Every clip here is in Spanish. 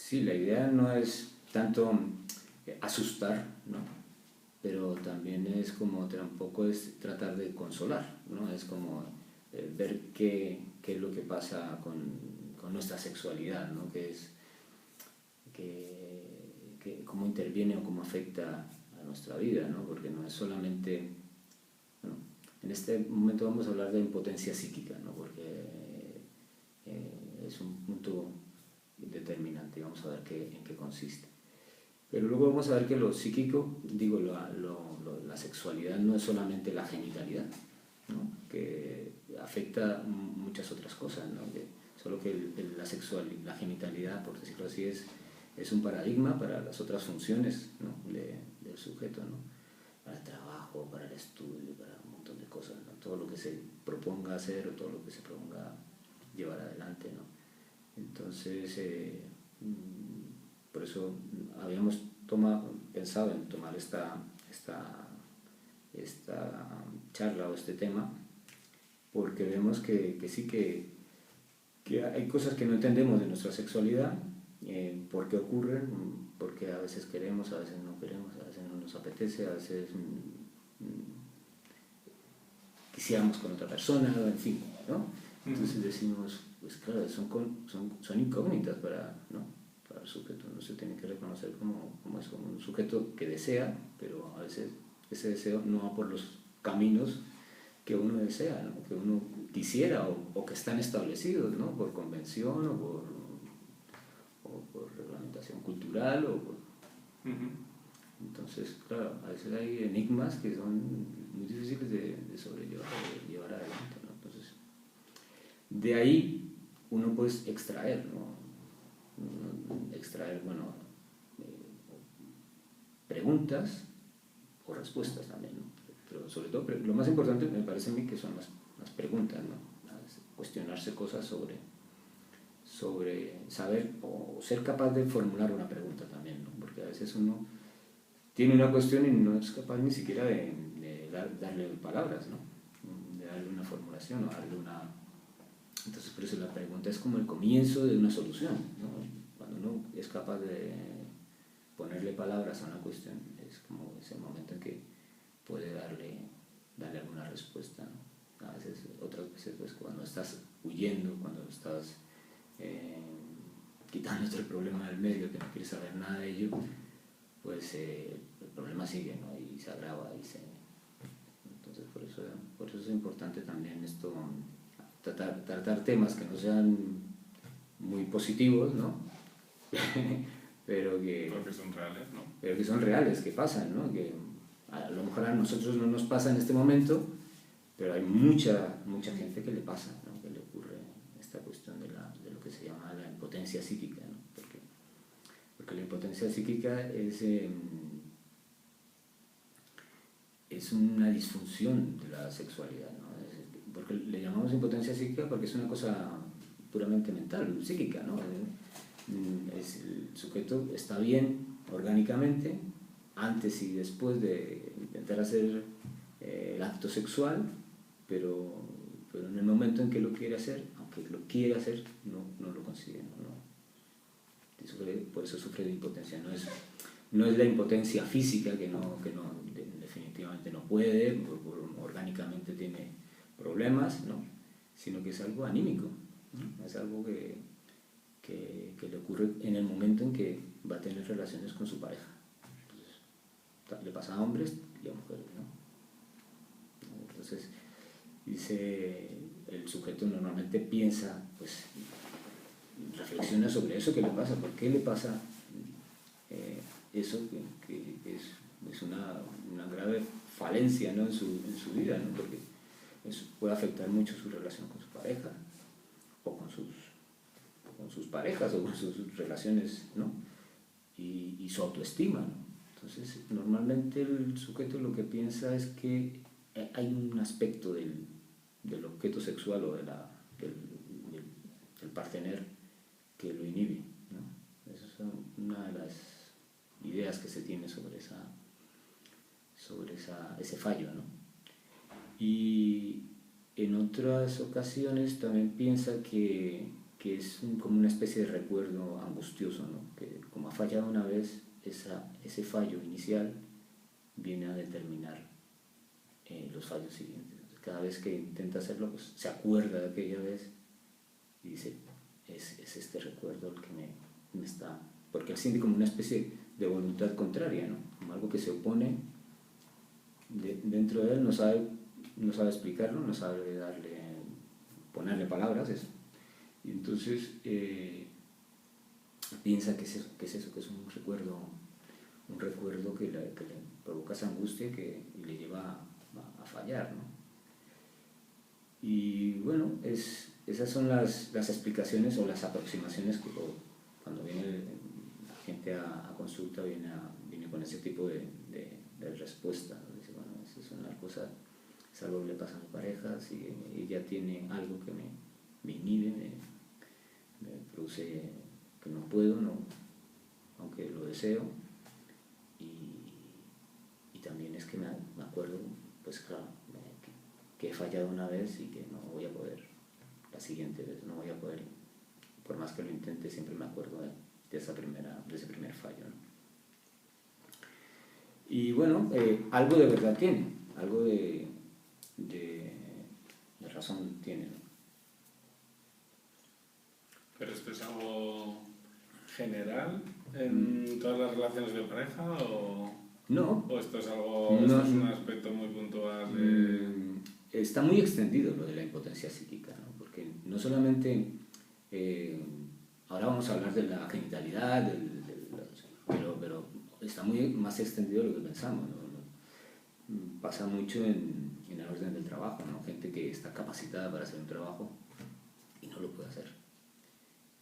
Sí, la idea no es tanto asustar, ¿no? Pero también es como, tampoco es tratar de consolar, ¿no? Es como ver qué es lo que pasa con nuestra sexualidad, ¿no? Cómo interviene o cómo afecta a nuestra vida, ¿no? Porque no es solamente... Bueno, en este momento vamos a hablar de impotencia psíquica, ¿no? Porque es un punto determinante, vamos a ver en qué consiste. Pero luego vamos a ver que lo psíquico, digo, la sexualidad no es solamente la genitalidad, ¿no? Que afecta muchas otras cosas, ¿no? Solo que la genitalidad, por decirlo así, es un paradigma para las otras funciones, ¿no? del sujeto, ¿no? Para el trabajo, para el estudio, para un montón de cosas, ¿no? Todo lo que se proponga hacer o todo lo que se proponga llevar adelante, ¿no? Entonces, por eso habíamos pensado en tomar esta charla o este tema, porque vemos que sí que hay cosas que no entendemos de nuestra sexualidad, por qué ocurren, porque a veces queremos, a veces no queremos, a veces no nos apetece, a veces quisiéramos con otra persona, en fin, ¿no? Entonces decimos, pues claro, son incógnitas ¿no? Para el sujeto, no se tiene que reconocer como un sujeto que desea, pero a veces ese deseo no va por los caminos que uno desea, ¿no? Que uno quisiera o que están establecidos, ¿no? Por convención o por reglamentación cultural Entonces, claro, a veces hay enigmas que son muy difíciles de sobrellevar, de llevar adelante, ¿no? Entonces, de ahí uno puede extraer, ¿no? Bueno, preguntas o respuestas también, ¿no? Pero sobre todo, lo más importante me parece a mí que son las preguntas, ¿no? Cuestionarse cosas sobre saber o ser capaz de formular una pregunta también, ¿no? Porque a veces uno tiene una cuestión y no es capaz ni siquiera de darle palabras, ¿no? De darle una formulación o darle una... Entonces, por eso la pregunta es como el comienzo de una solución, ¿no? Cuando uno es capaz de ponerle palabras a una cuestión, es como ese momento en que puede darle alguna respuesta, ¿no? A veces, otras veces, pues cuando estás huyendo, cuando estás quitándote el problema del medio, que no quieres saber nada de ello, pues el problema sigue, ¿no? Y se agrava entonces por eso es importante también esto, tratar temas que no sean muy positivos, ¿no? pero que son reales, ¿no? Pero que son reales, que pasan, ¿no? Que a lo mejor a nosotros no nos pasa en este momento, pero hay mucha gente que le pasa, ¿no? Que le ocurre esta cuestión de lo que se llama la impotencia psíquica, ¿no? Porque la impotencia psíquica es una disfunción de la sexualidad, ¿no? Porque le llamamos impotencia psíquica porque es una cosa puramente mental, psíquica, ¿no? El sujeto está bien orgánicamente antes y después de intentar hacer el acto sexual, pero en el momento en que lo quiere hacer, aunque lo quiere hacer, no lo consigue, ¿no? Por eso sufre de impotencia. No es la impotencia física que definitivamente no puede, orgánicamente tiene problemas, ¿no? Sino que es algo anímico, ¿no? Es algo que le ocurre en el momento en que va a tener relaciones con su pareja. Entonces, le pasa a hombres y a mujeres, ¿no? Entonces, dice, el sujeto normalmente piensa, pues reflexiona sobre eso que le pasa, por qué le pasa eso que es una grave falencia, ¿no? en su vida, ¿no? Porque eso puede afectar mucho su relación con su pareja o con sus parejas o con sus relaciones, ¿no? Y su autoestima, ¿no? Entonces, normalmente el sujeto lo que piensa es que hay un aspecto del objeto sexual o del partener que lo inhibe, ¿no? Esa es una de las ideas que se tiene sobre ese fallo, ¿no? Y en otras ocasiones también piensa que que es como una especie de recuerdo angustioso, ¿no? Que como ha fallado una vez, ese fallo inicial viene a determinar los fallos siguientes. Cada vez que intenta hacerlo, pues se acuerda de aquella vez y dice, es este recuerdo el que me está... Porque él siente como una especie de voluntad contraria, ¿no? Como algo que se opone dentro de él, no sabe explicarlo, no sabe ponerle palabras, eso. Y entonces piensa que es eso, que es un recuerdo que le provoca esa angustia y le lleva a fallar, ¿no? Y bueno, esas son las explicaciones o las aproximaciones que cuando viene la gente a consulta viene con ese tipo de respuesta, ¿no? Dice, bueno, eso es una cosa, es algo que le pasa a mi pareja, si ella tiene algo que me inhibe, me produce que no puedo, no, aunque lo deseo, y también es que me acuerdo, pues claro, que he fallado una vez y que no voy a poder la siguiente vez, no voy a poder, por más que lo intente, siempre me acuerdo de ese primer fallo, ¿no? Y bueno, algo de verdad tiene, algo de razón tiene, ¿no? ¿Pero esto es algo general en todas las relaciones de pareja o...? No. ¿O esto es algo, esto es un aspecto muy puntual de...? Está muy extendido lo de la impotencia psíquica, ¿no? Porque no solamente... ahora vamos a hablar de la genitalidad, pero está muy más extendido de lo que pensamos, ¿no? Pasa mucho en el orden del trabajo, ¿no? Gente que está capacitada para hacer un trabajo y no lo puede hacer.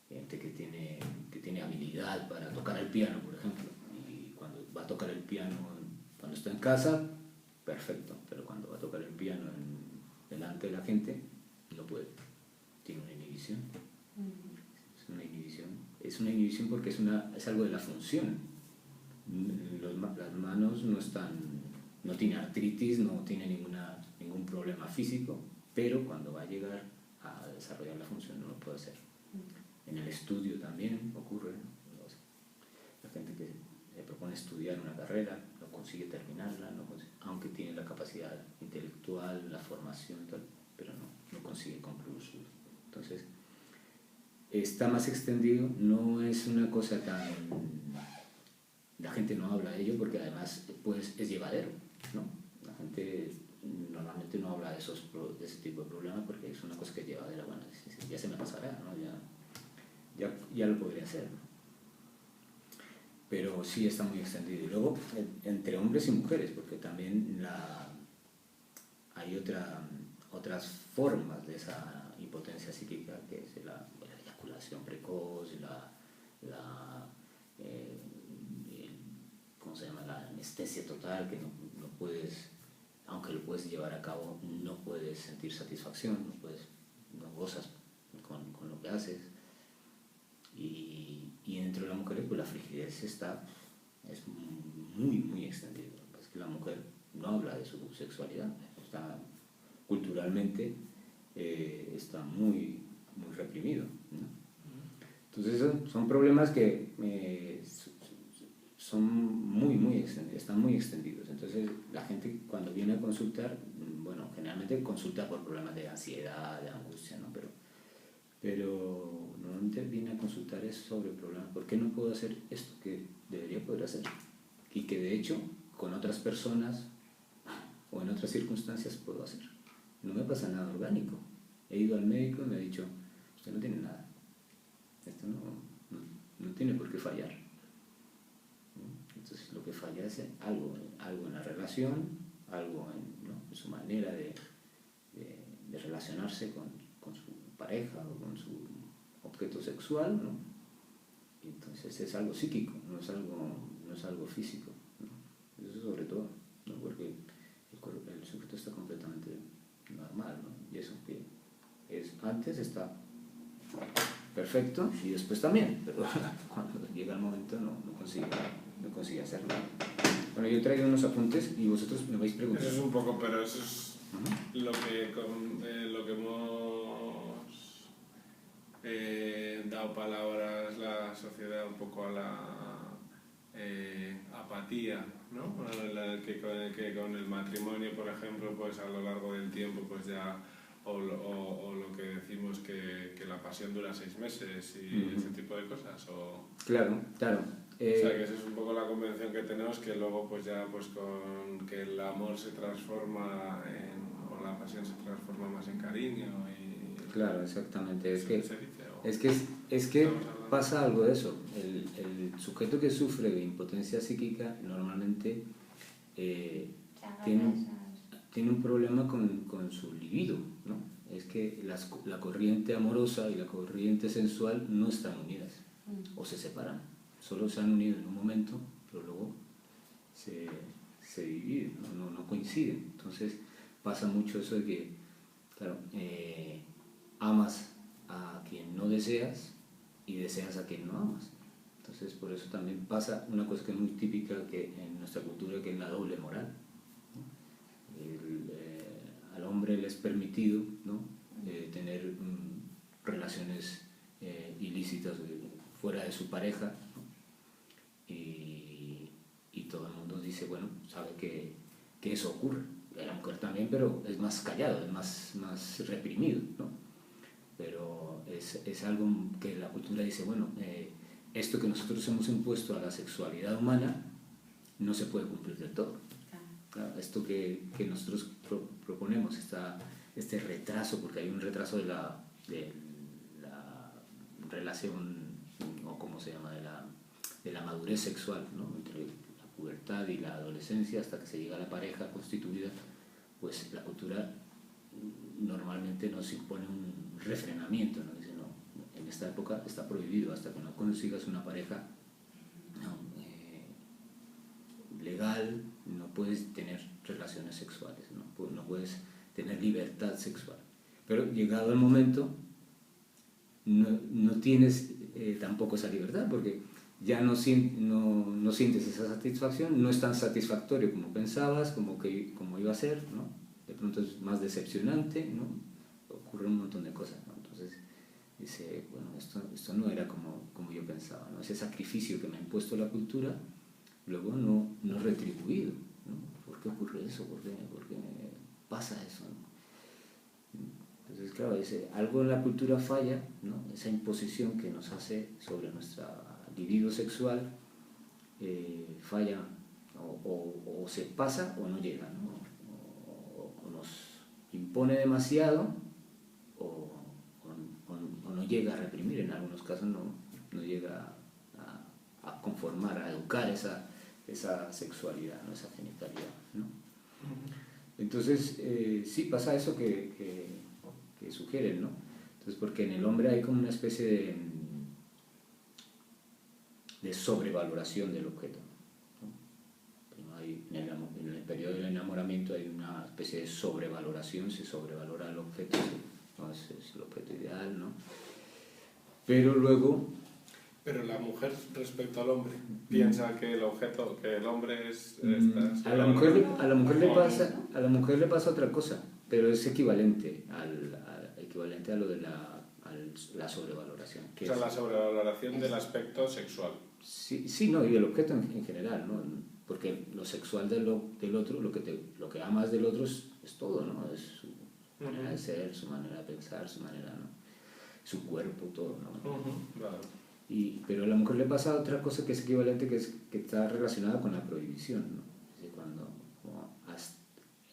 Gente que tiene habilidad para tocar el piano, por ejemplo, y cuando va a tocar el piano, cuando está en casa, perfecto, pero cuando va a tocar el piano delante de la gente, no puede. Tiene una inhibición. Es una inhibición porque es algo de la función. Las manos no tienen artritis, no tiene ningún problema físico, pero cuando va a llegar a desarrollar la función no lo puede hacer. En el estudio también ocurre, ¿no? La gente que se propone estudiar una carrera no consigue terminarla, aunque tiene la capacidad intelectual, la formación, tal, pero no consigue concluir su... Entonces, está más extendido, no es una cosa tan... La gente no habla de ello porque además pues, es llevadero, ¿no? La gente normalmente no habla de ese tipo de problemas porque es una cosa que es llevadera, bueno, ya se me pasará, ¿no? Ya lo podría hacer, ¿no? Pero sí está muy extendido. Y luego, entre hombres y mujeres, porque también hay otras formas de esa impotencia psíquica, que es la eyaculación precoz, ¿cómo se llama? La anestesia total, que no puedes, aunque lo puedes llevar a cabo, no puedes sentir satisfacción, no gozas con lo que haces. Y dentro de la mujer, pues la frigidez es muy, muy extendida. Es que la mujer no habla de su sexualidad, culturalmente está muy, muy reprimido, ¿no? Entonces son problemas que son están muy extendidos. Entonces la gente cuando viene a consultar, bueno, generalmente consulta por problemas de ansiedad, de angustia, ¿no? Pero normalmente viene a consultar sobre problemas. ¿Por qué no puedo hacer esto que debería poder hacer? Y que de hecho con otras personas o en otras circunstancias puedo hacer. No me pasa nada orgánico. He ido al médico y me ha dicho, usted no tiene nada. Esto no tiene por qué fallar. Entonces lo que falla es algo en la relación, algo en su manera de relacionarse con su pareja o con su objeto sexual, ¿no? Y entonces es algo psíquico, no es algo físico, ¿no? Eso sobre todo, ¿no? Porque el sujeto está completamente normal, ¿no? Y eso que antes está perfecto y después también, pero cuando llega el momento no consigue hacerlo. Bueno, yo he traído unos apuntes y vosotros me vais preguntando. Eso es un poco, pero eso es lo que hemos dado palabras la sociedad un poco a la apatía, ¿no? Que con el matrimonio, por ejemplo, pues a lo largo del tiempo, pues ya, o lo que decimos que la pasión dura 6 meses y ese tipo de cosas, o... Claro, claro. O sea, que esa es un poco la convención que tenemos, que luego pues ya pues con que el amor se transforma o la pasión se transforma más en cariño y... Claro, exactamente. Es que Es que pasa algo de eso. El sujeto que sufre de impotencia psíquica normalmente tiene un problema con su libido, ¿no? Es que la corriente amorosa y la corriente sensual no están unidas o se separan. Solo se han unido en un momento, pero luego se dividen, no coinciden. Entonces pasa mucho eso de que, claro, amas a quien no deseas y deseas a quien no amas. Entonces por eso también pasa una cosa que es muy típica que en nuestra cultura, que es la doble moral, ¿no? Al hombre le es permitido, ¿no? Tener relaciones ilícitas fuera de su pareja, ¿no? Y todo el mundo dice, bueno, sabe que eso ocurre. A la mujer también, pero es más callado, es más reprimido, ¿no? Pero es algo que la cultura dice, bueno, esto que nosotros hemos impuesto a la sexualidad humana no se puede cumplir del todo. Claro, esto que nosotros proponemos, este retraso, porque hay un retraso de la relación, o cómo se llama, de la madurez sexual, ¿no? Entre la pubertad y la adolescencia hasta que se llega a la pareja constituida, pues la cultura normalmente nos impone un refrenamiento, ¿no? Dice, no, en esta época está prohibido, hasta que no consigas una pareja legal, no puedes tener relaciones sexuales, no puedes tener libertad sexual. Pero llegado el momento, no tienes tampoco esa libertad, porque ya no sientes esa satisfacción, no es tan satisfactorio como pensabas, como iba a ser, ¿no? De pronto es más decepcionante, ¿no? Ocurre un montón de cosas, ¿no? Entonces dice, bueno, esto no era como yo pensaba, ¿no? Ese sacrificio que me ha impuesto la cultura, luego no es retribuido, ¿no? ¿Por qué ocurre eso? ¿Por qué pasa eso, ¿no? Entonces, claro, algo en la cultura falla, ¿no? Esa imposición que nos hace sobre nuestra libido sexual falla, o se pasa o no llega, ¿no? O nos impone demasiado o no llega a reprimir, en algunos casos no llega a conformar, a educar esa sexualidad, ¿no? Esa genitalidad, ¿no? Entonces sí pasa eso que sugieren, ¿no? Entonces, porque en el hombre hay como una especie de sobrevaloración del objeto, ¿no? En el periodo del enamoramiento hay una especie de sobrevaloración, se sobrevalora el objeto, ¿no? Es el objeto ideal, ¿no? Pero luego... Pero la mujer respecto al hombre piensa que el objeto, que el hombre es... a la mujer le pasa otra cosa, pero es equivalente a lo de la sobrevaloración. O sea, la sobrevaloración del aspecto sexual. Sí, no, y del objeto en general, ¿no? Porque lo sexual del otro, lo que amas del otro es todo, ¿no? Es su manera de ser, su manera de pensar, su manera, ¿no? Su cuerpo, todo, ¿no? Vale. Pero a la mujer le pasa otra cosa que es equivalente, que está relacionada con la prohibición, ¿no? Es decir,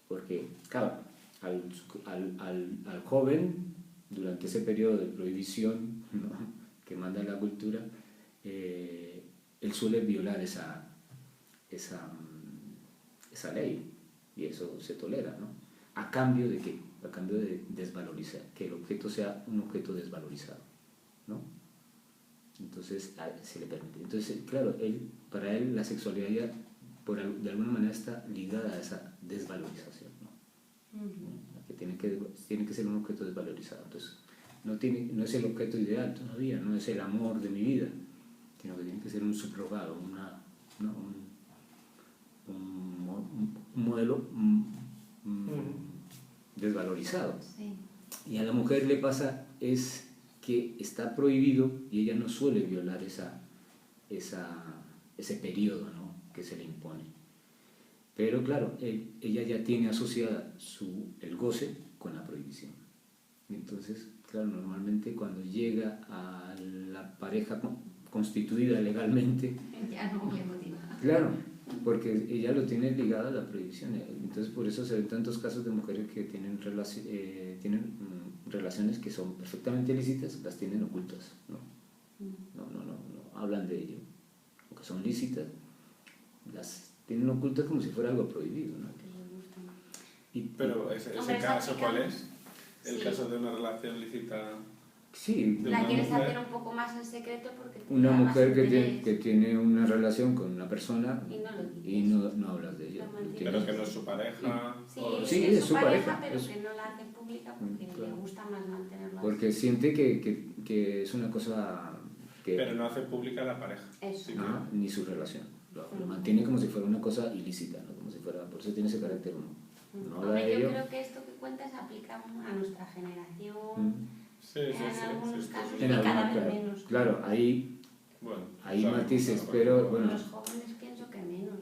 porque, claro, al joven, durante ese periodo de prohibición, ¿no? Que manda la cultura, él suele violar esa ley, y eso se tolera, ¿no? ¿A cambio de qué? A cambio de desvalorizar, que el objeto sea un objeto desvalorizado, ¿no? Entonces se le permite. Entonces, claro, para él la sexualidad ya, de alguna manera está ligada a esa desvalorización, ¿no? Que tiene que ser un objeto desvalorizado. Entonces, no es el objeto ideal todavía, no es el amor de mi vida, sino que tiene que ser un subrogado, un modelo desvalorizado. Sí. Y a la mujer le pasa es que está prohibido y ella no suele violar ese periodo, ¿no?, que se le impone. Pero claro, ella ya tiene asociada el goce con la prohibición. Entonces, claro, normalmente cuando llega a la pareja constituida legalmente, ya no le motiva. Claro, porque ella lo tiene ligado a la prohibición. Entonces, por eso se ven tantos casos de mujeres que tienen relaciones que son perfectamente lícitas, las tienen ocultas, ¿no? No hablan de ello. Aunque son lícitas, las tienen ocultas como si fuera algo prohibido, ¿no? Pero ese caso, ¿cuál es? El caso de una relación lícita. Sí, la quieres hacer un poco más en secreto porque una mujer que tiene una relación con una persona y no hablas de ella. Pero que no es su pareja. Sí, es su pareja, pero que no la hace pública porque le gusta más mantenerlo así. Porque siente que es una cosa que... Pero no hace pública la pareja. Eso. No, ni su relación. Lo mantiene como si fuera una cosa ilícita, ¿no? Como si fuera, por eso tiene ese carácter no habla de ello. Yo creo que esto que cuentas aplica a nuestra generación. Sí. En algunos casos en y cada algunos, vez menos. Claro, hay matices, pero bueno. Los jóvenes pienso que menos.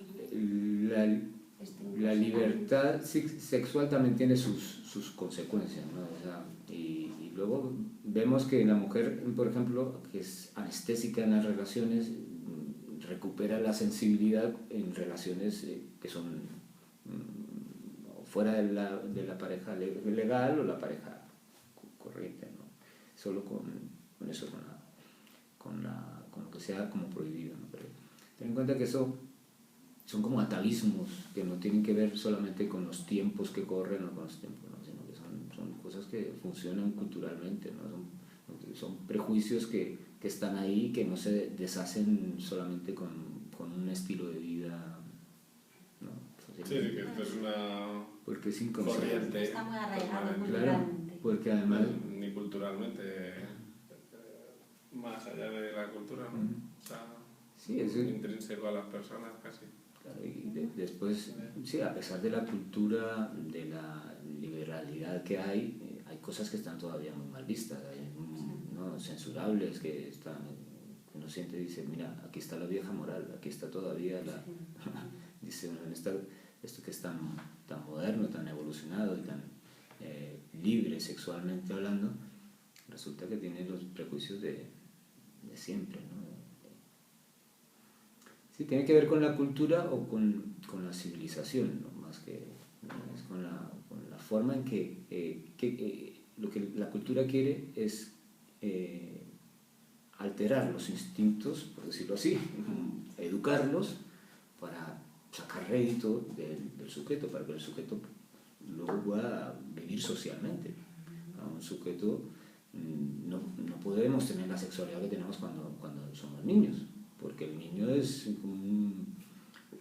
La libertad sexual también tiene sus consecuencias, ¿no? O sea, y luego vemos que la mujer, por ejemplo, que es anestésica en las relaciones, recupera la sensibilidad en relaciones que son fuera de la pareja legal o la pareja corriente, ¿no? Solo con eso, con lo que sea como prohibido, ¿no? Pero ten en cuenta que eso son como atavismos que no tienen que ver solamente con los tiempos que corren o con los tiempos, ¿no? Sino que son cosas que funcionan culturalmente, ¿no? Son prejuicios que están ahí, que no se deshacen solamente con un estilo de vida, ¿no? Sí, que esto es una porque es inconsciente. corriente. Está muy arraigado Claro, porque además... Ni culturalmente, más allá de la cultura, ¿no? O sea, sí, es intrínseco a las personas casi. Claro, y después, sí, a pesar de la cultura, de la liberalidad que hay cosas que están todavía muy mal vistas, ¿no? Censurables, que uno siente y dice, mira, aquí está la vieja moral, aquí está todavía dice uno, esto que es tan moderno, tan evolucionado y tan libre sexualmente hablando, resulta que tiene los prejuicios de siempre, ¿no? Sí, tiene que ver con la cultura o con la civilización, ¿no? Más que, ¿no? Es con la forma en que lo que la cultura quiere es alterar los instintos, por decirlo así, educarlos para sacar rédito del sujeto, para que el sujeto luego pueda vivir socialmente. Un sujeto, no podemos tener la sexualidad que tenemos cuando somos niños, porque el niño es,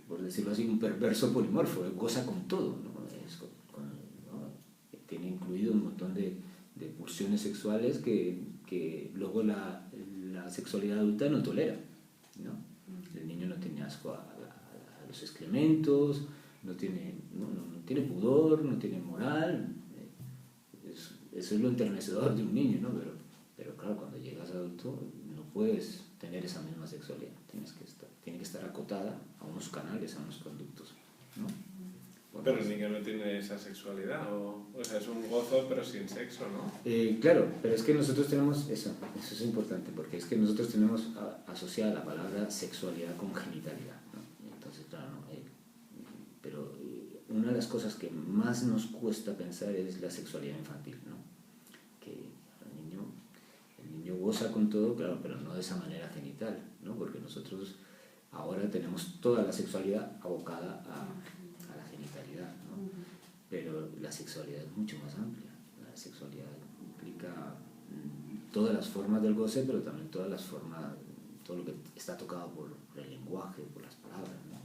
por decirlo así, un perverso polimorfo, goza con todo, ¿no? Tiene incluido un montón de pulsiones sexuales que luego la sexualidad adulta no tolera, ¿no? El niño no tiene asco a los excrementos, no tiene pudor, no tiene moral. Eso es lo enternecedor de un niño, ¿no? Pero claro, cuando llegas adulto no puedes tener esa misma sexualidad, tiene que estar acotada a unos canales, a unos conductos, ¿no? Pero el niño no tiene esa sexualidad, o sea, es un gozo pero sin sexo, ¿no? Claro, pero es que nosotros tenemos eso es importante, porque es que nosotros tenemos asociada la palabra sexualidad con genitalidad, ¿no? Entonces, claro, pero una de las cosas que más nos cuesta pensar es la sexualidad infantil, ¿no? Que el niño goza con todo, claro, pero no de esa manera genital, ¿no? Porque nosotros ahora tenemos toda la sexualidad abocada a la genitalidad, ¿no? Pero la sexualidad es mucho más amplia. La sexualidad implica todas las formas del goce, pero también todas las formas, todo lo que está tocado por el lenguaje, por las palabras, ¿no?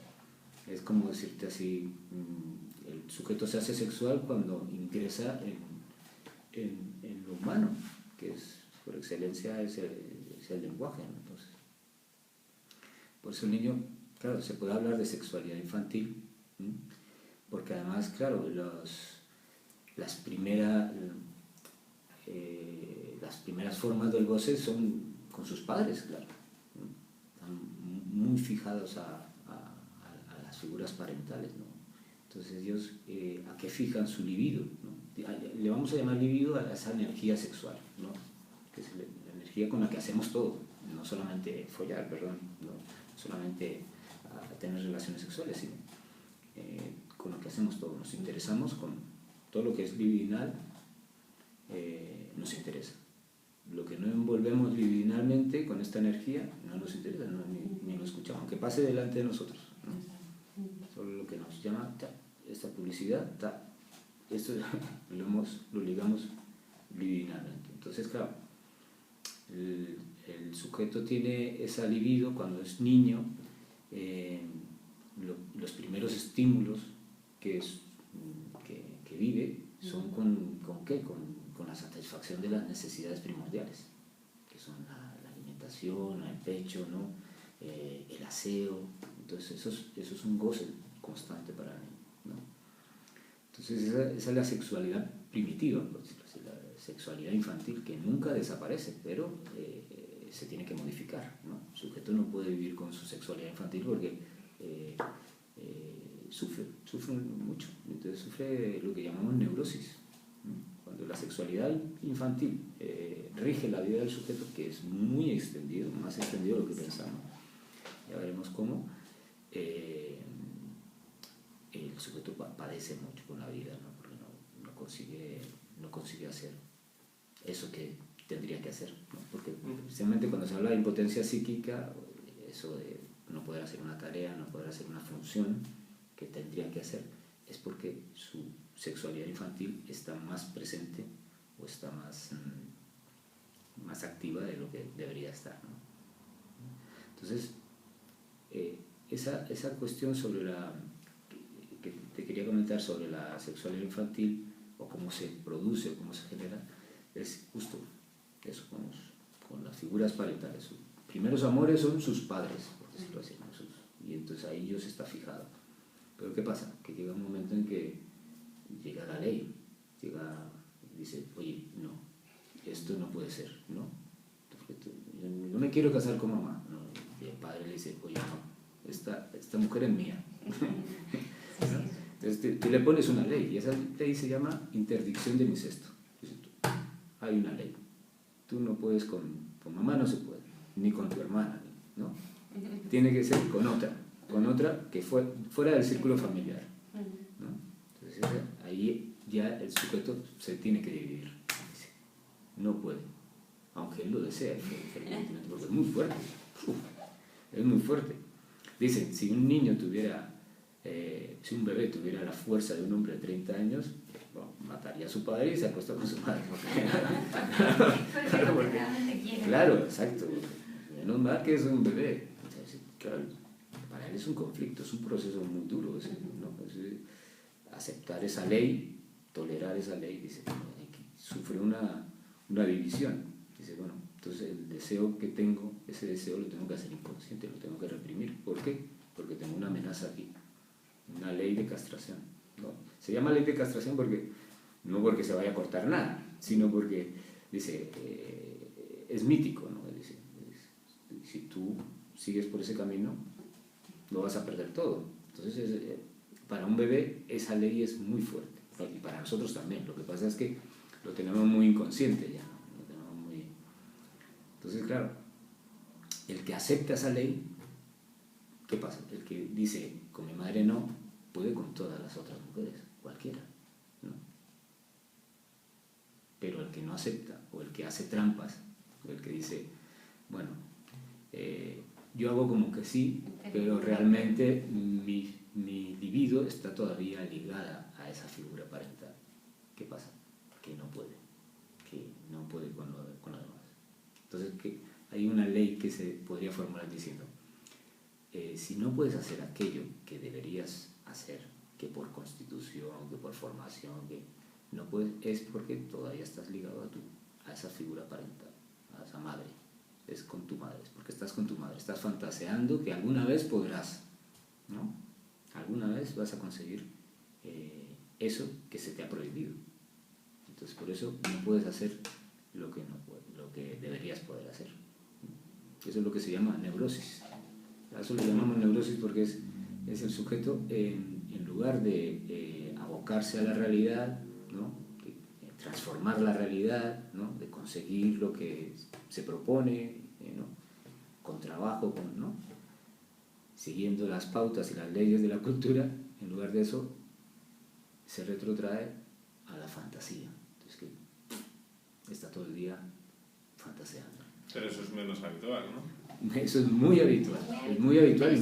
Es como decirte así, el sujeto se hace sexual cuando ingresa en lo humano, que es por excelencia es el lenguaje, ¿no? Entonces, por eso el niño, claro, se puede hablar de sexualidad infantil, porque además, las las primeras formas del goce son con sus padres, claro. Están muy fijados a las figuras parentales, ¿no? Entonces ellos, ¿a qué fijan su libido, ¿no? Le vamos a llamar libido a esa energía sexual, ¿no? Que es la energía con la que hacemos todo, no solamente follar, perdón, no solamente a tener relaciones sexuales, sino con lo que hacemos todo. Nos interesamos con todo lo que es libidinal, nos interesa. Lo que no envolvemos libidinalmente con esta energía no nos interesa, no, ni lo escuchamos, aunque pase delante de nosotros, ¿no? Solo lo que nos llama, esta publicidad, esto lo ligamos libidinalmente. Entonces, claro, el sujeto tiene esa libido cuando es niño. Los primeros estímulos que vive son ¿con qué? Con la satisfacción de las necesidades primordiales, que son la alimentación, el pecho, ¿no? El aseo. Entonces eso es un goce constante para mí, ¿no? Entonces esa es la sexualidad primitiva, por decirlo así, la sexualidad infantil, que nunca desaparece, pero se tiene que modificar, ¿no? El sujeto no puede vivir con su sexualidad infantil porque sufre mucho. Entonces sufre lo que llamamos neurosis, ¿no? Cuando la sexualidad infantil rige la vida del sujeto, que es muy extendido, más extendido de lo que pensamos, ya veremos cómo, el sujeto padece mucho con la vida, ¿no? Porque no consigue hacer eso que tendría que hacer, ¿no? Porque precisamente cuando se habla de impotencia psíquica, eso de no poder hacer una tarea, no poder hacer una función que tendría que hacer, es porque su sexualidad infantil está más presente o está más activa de lo que debería estar, ¿no? Entonces, esa cuestión sobre que te quería comentar sobre la sexualidad infantil, o cómo se produce, o cómo se genera, es justo eso, con las figuras parentales. Sus primeros amores son sus padres, por decirlo así, ¿no? Y entonces ahí Dios está fijado. Pero ¿qué pasa? Que llega un momento en que llega la ley, dice, oye, no, esto no puede ser, ¿no? Yo no me quiero casar con mamá, ¿no? Y el padre le dice, oye, no, esta mujer es mía. ¿No? Entonces tú le pones una ley, y esa ley se llama interdicción de incesto. Hay una ley. Tú no puedes con mamá, no se puede, ni con tu hermana, ¿no? Tiene que ser con otra que fuera del círculo familiar, ¿no? Entonces ahí ya el sujeto se tiene que dividir. Dice, no puede, aunque él lo desea, porque es muy fuerte. Es muy fuerte. Dicen, si un bebé tuviera la fuerza de un hombre de 30 años, bueno, mataría a su padre y se acuesta con su madre. Claro, exacto. Menos mal que es un bebé. Entonces, claro, para él es un conflicto, es un proceso muy duro, ¿no? Entonces, aceptar esa ley, tolerar esa ley, dice, sufre una división. Dice, bueno, entonces el deseo que tengo, ese deseo lo tengo que hacer inconsciente, lo tengo que reprimir. ¿Por qué? Porque tengo una amenaza aquí, una ley de castración, ¿no? Se llama ley de castración no porque se vaya a cortar nada, sino porque, dice, es mítico, ¿no? Dice, si tú sigues por ese camino, lo vas a perder todo. Entonces, para un bebé esa ley es muy fuerte, y para nosotros también. Lo que pasa es que lo tenemos muy inconsciente ya, ¿no? Entonces, claro, el que acepta esa ley, ¿qué pasa? El que dice, con mi madre no, puede con todas las otras mujeres, cualquiera, ¿no? Pero el que no acepta, o el que hace trampas, o el que dice, bueno, yo hago como que sí, pero realmente mi libido está todavía ligada a esa figura parental. ¿Qué pasa? Que no puede con lo demás. Entonces, hay una ley que se podría formular diciendo, si no puedes hacer aquello que deberías hacer, que por constitución, que por formación, que no puedes, es porque todavía estás ligado a esa figura parental, a esa madre. Es con tu madre, es porque estás con tu madre, estás fantaseando que alguna vez podrás, ¿no? Alguna vez vas a conseguir eso que se te ha prohibido. Entonces, por eso no puedes hacer lo que deberías poder hacer. Eso es lo que se llama neurosis. A eso le llamamos neurosis porque es el sujeto, en lugar de abocarse a la realidad, ¿no? De transformar la realidad, ¿no? De conseguir lo que se propone, ¿no? Con trabajo, ¿no? Siguiendo las pautas y las leyes de la cultura, en lugar de eso se retrotrae a la fantasía. Entonces que está todo el día fantaseando. Pero eso es menos habitual, ¿no? Eso es muy habitual,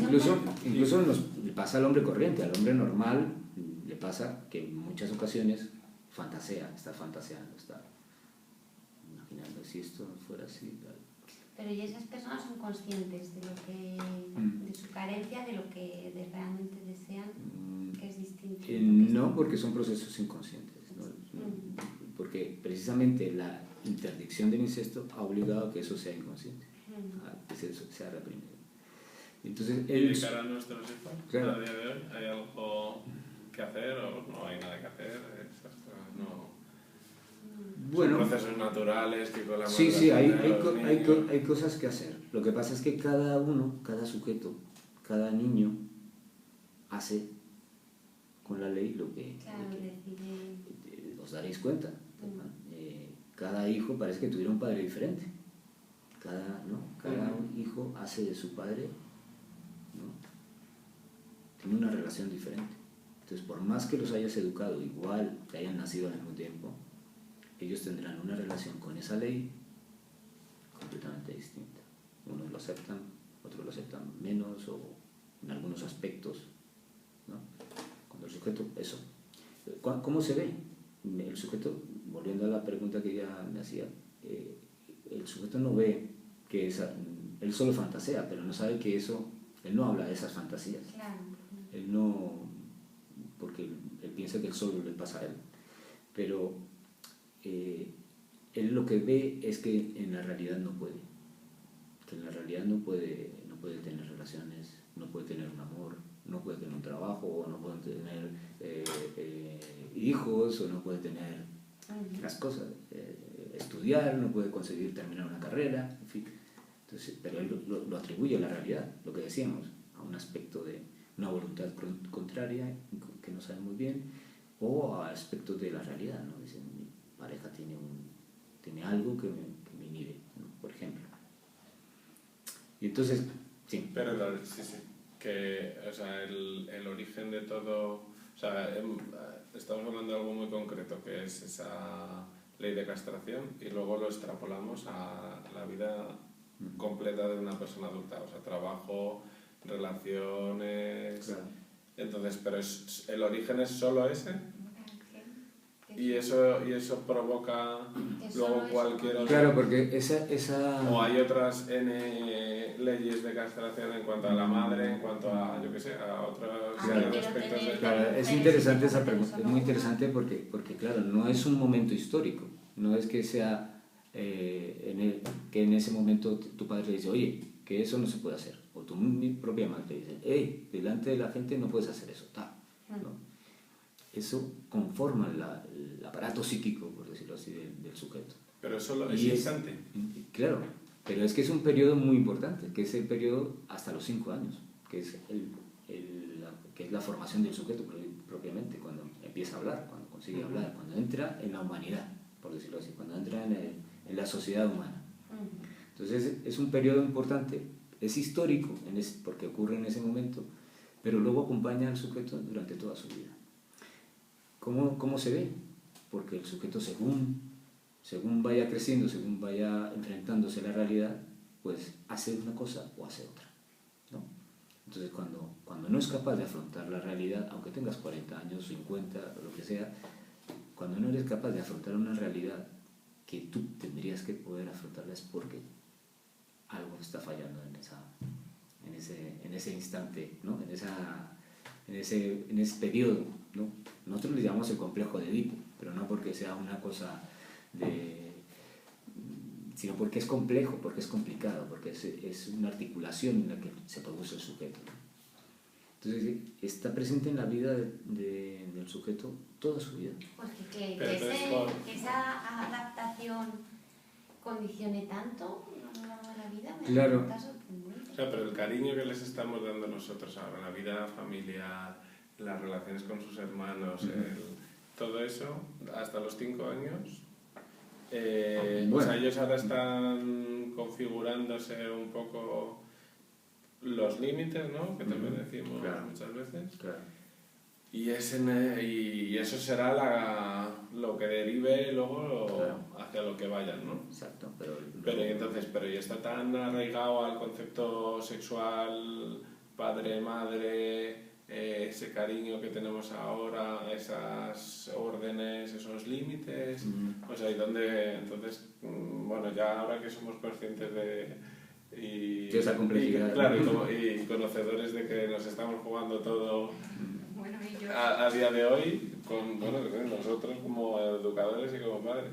incluso le pasa al hombre corriente, al hombre normal le pasa que en muchas ocasiones fantasea, está fantaseando, está imaginando si esto fuera así, tal. Pero ¿y esas personas son conscientes de lo que, de su carencia, de lo que realmente desean, que es distinto? No, porque son procesos inconscientes, ¿no? Porque precisamente la interdicción del incesto ha obligado a que eso sea inconsciente, a que eso sea reprimido. Entonces, ¿Y de cara a nuestros hijos, claro, a día de hoy, hay algo que hacer o no hay nada que hacer? Bueno, son procesos naturales que con la sí, hay cosas que hacer. Lo que pasa es que cada uno, cada sujeto, cada niño hace con la ley lo que os daréis cuenta. Cada hijo parece que tuviera un padre diferente. Cada hijo hace de su padre, ¿no? Tiene una relación diferente. Entonces, por más que los hayas educado igual, que hayan nacido al mismo tiempo, ellos tendrán una relación con esa ley completamente distinta. Unos lo aceptan, otros lo aceptan menos o en algunos aspectos, ¿no? Cuando el sujeto, eso. ¿Cómo se ve? El sujeto, volviendo a la pregunta que ya me hacía, el sujeto no ve que él solo fantasea, pero no sabe que eso, él no habla de esas fantasías. Claro. Él no, porque él piensa que él solo le pasa a él. Pero él lo que ve es que en la realidad no puede. Que en la realidad no puede tener relaciones, no puede tener un amor, no puede tener un trabajo, no puede tener hijos, o no puede tener las cosas, estudiar, no puede conseguir terminar una carrera, en fin. Entonces, pero él lo atribuye a la realidad, lo que decíamos, a un aspecto de una voluntad contraria que no sabe muy bien, o a aspectos de la realidad, ¿no? Dicen, mi pareja tiene algo que me inhibe, ¿no? Por ejemplo. Y entonces, sí. Pero sí, que, o sea, el origen de todo, o sea, estamos hablando de algo muy concreto, que es esa ley de castración, y luego lo extrapolamos a la vida completa de una persona adulta, o sea, trabajo, relaciones. Claro. Entonces, pero el origen es solo ese. Y eso provoca luego cualquier otro. Claro, porque esa... O hay otras leyes de castración en cuanto a la madre, en cuanto a, yo qué sé, a otros aspectos de... Claro, es interesante esa pregunta, es muy interesante porque claro, no es un momento histórico, no es que sea que en ese momento tu padre dice, oye, que eso no se puede hacer, o tu propia madre dice, hey, delante de la gente no puedes hacer eso, ¿no? Eso conforma el aparato psíquico, por decirlo así, del sujeto. Pero eso es instante. Claro, pero es que es un periodo muy importante, que es el periodo hasta los 5 años, que es que es la formación del sujeto propiamente, cuando empieza a hablar, cuando consigue hablar, cuando entra en la humanidad, por decirlo así, cuando entra en la sociedad humana. Entonces es un periodo importante, es histórico porque ocurre en ese momento, pero luego acompaña al sujeto durante toda su vida. ¿Cómo se ve? Porque el sujeto según vaya creciendo, según vaya enfrentándose a la realidad, pues hace una cosa o hace otra, ¿no? Entonces cuando no es capaz de afrontar la realidad, aunque tengas 40 años, 50, o lo que sea, cuando no eres capaz de afrontar una realidad que tú tendrías que poder afrontarla, es porque algo está fallando en ese instante, ¿no? En ese periodo, ¿no? Nosotros le llamamos el complejo de Edipo, pero no porque sea una cosa sino porque es complejo, porque es complicado, porque es una articulación en la que se produce el sujeto, ¿no? Entonces está presente en la vida del sujeto toda su vida. Pues que esa adaptación condicione tanto a lo largo de la vida, me Claro. resulta sorprendente. O sea, pero el cariño que les estamos dando nosotros ahora, la vida familiar, las relaciones con sus hermanos, todo eso, hasta los 5 años, Bueno. o sea, ellos ahora están configurándose un poco los límites, ¿no? Que también decimos Claro. muchas veces. Claro. Y eso será lo que derive luego Claro. hacia lo que vayan, ¿no? Exacto, Pero ya está tan arraigado al concepto sexual, padre, madre, ese cariño que tenemos ahora, esas órdenes, esos límites, o sea, entonces, bueno, ya ahora que somos conscientes de esa complejidad, claro, y conocedores de que nos estamos jugando todo Bueno, ellos... a día de hoy, nosotros como educadores y como padres,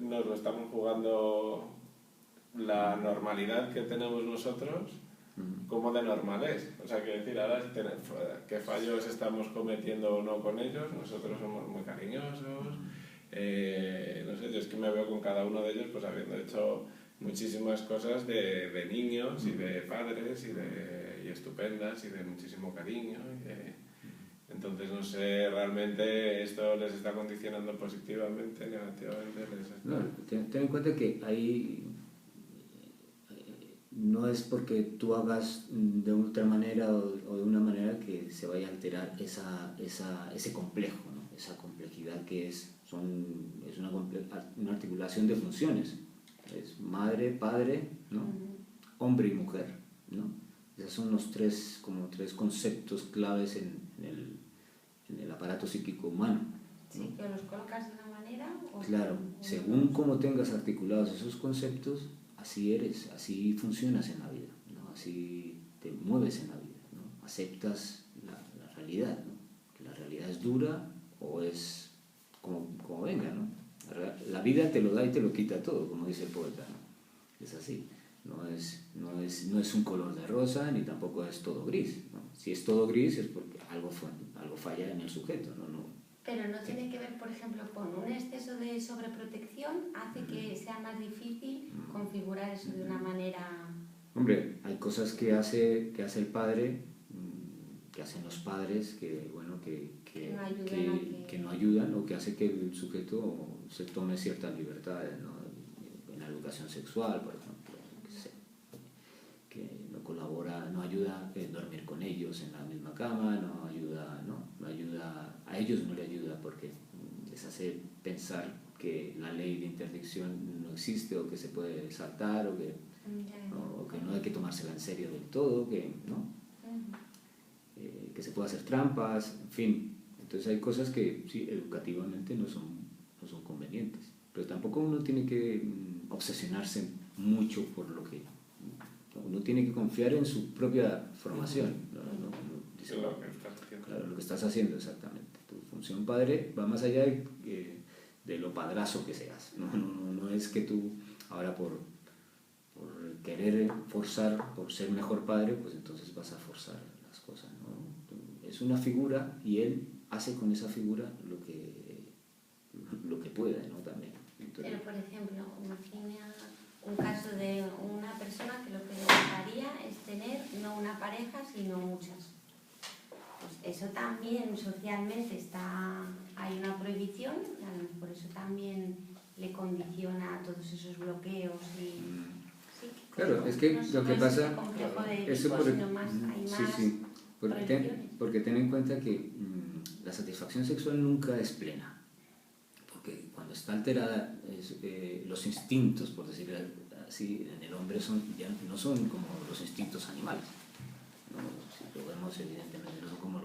nos lo estamos jugando la normalidad que tenemos nosotros como de normal es. O sea, que decir, ahora qué fallos estamos cometiendo o no con ellos, nosotros somos muy cariñosos, no sé, yo es que me veo con cada uno de ellos pues habiendo hecho muchísimas cosas de niños y de padres y estupendas y de muchísimo cariño. Entonces, no sé, realmente esto les está condicionando positivamente, negativamente. No, ten en cuenta que ahí no es porque tú hagas de otra manera o de una manera que se vaya a alterar ese complejo, ¿no? Esa complejidad que es una articulación de funciones. Es madre, padre, ¿no? Hombre y mujer, ¿no? Esos son los tres conceptos claves en el aparato psíquico humano, ¿no? Sí, que los colocas de una manera... Claro, según cómo tengas articulados esos conceptos, así eres, así funcionas en la vida, ¿no? Así te mueves en la vida, ¿no? Aceptas la realidad, ¿no? Que la realidad es dura o es como venga, ¿no? La vida te lo da y te lo quita todo, como dice el poeta, ¿no? Es así, no es un color de rosa ni tampoco es todo gris, ¿no? Si es todo gris es porque algo falla en el sujeto, ¿no? Pero no tiene que ver, por ejemplo, con un exceso de sobreprotección, hace que sea más difícil configurar eso de una manera... Hombre, hay cosas que hace el padre, que hacen los padres, que no ayudan o que hace que el sujeto se tome ciertas libertades, ¿no? En la educación sexual, por ejemplo, que no colabora, no ayuda a dormir con ellos en la misma cama, no ayuda, a ellos no le ayuda porque les hace pensar que la ley de interdicción no existe o que se puede saltar o que no hay que tomársela en serio del todo, que se puede hacer trampas, en fin. Entonces hay cosas que sí, educativamente no son convenientes, pero tampoco uno tiene que obsesionarse mucho por lo que... Uno tiene que confiar en su propia formación. Claro, lo que estás haciendo exactamente. Tu función padre va más allá de lo padrazo que seas. No es que tú ahora por querer forzar, por ser mejor padre, pues entonces vas a forzar las cosas, ¿no? Es una figura y él hace con esa figura lo que puede, ¿no? También. Entonces, pero, por ejemplo, imagina un caso de una persona que lo que le gustaría es tener no una pareja, sino muchas. Pues eso también socialmente hay una prohibición, y a lo mejor eso también le condiciona a todos esos bloqueos y... Sí, claro, es que lo que pasa... Sí, porque ten en cuenta que la satisfacción sexual nunca es plena, porque cuando está alterada los instintos, por decirlo así, en el hombre ya no son como los instintos animales, ¿no? Si lo vemos evidentemente no son como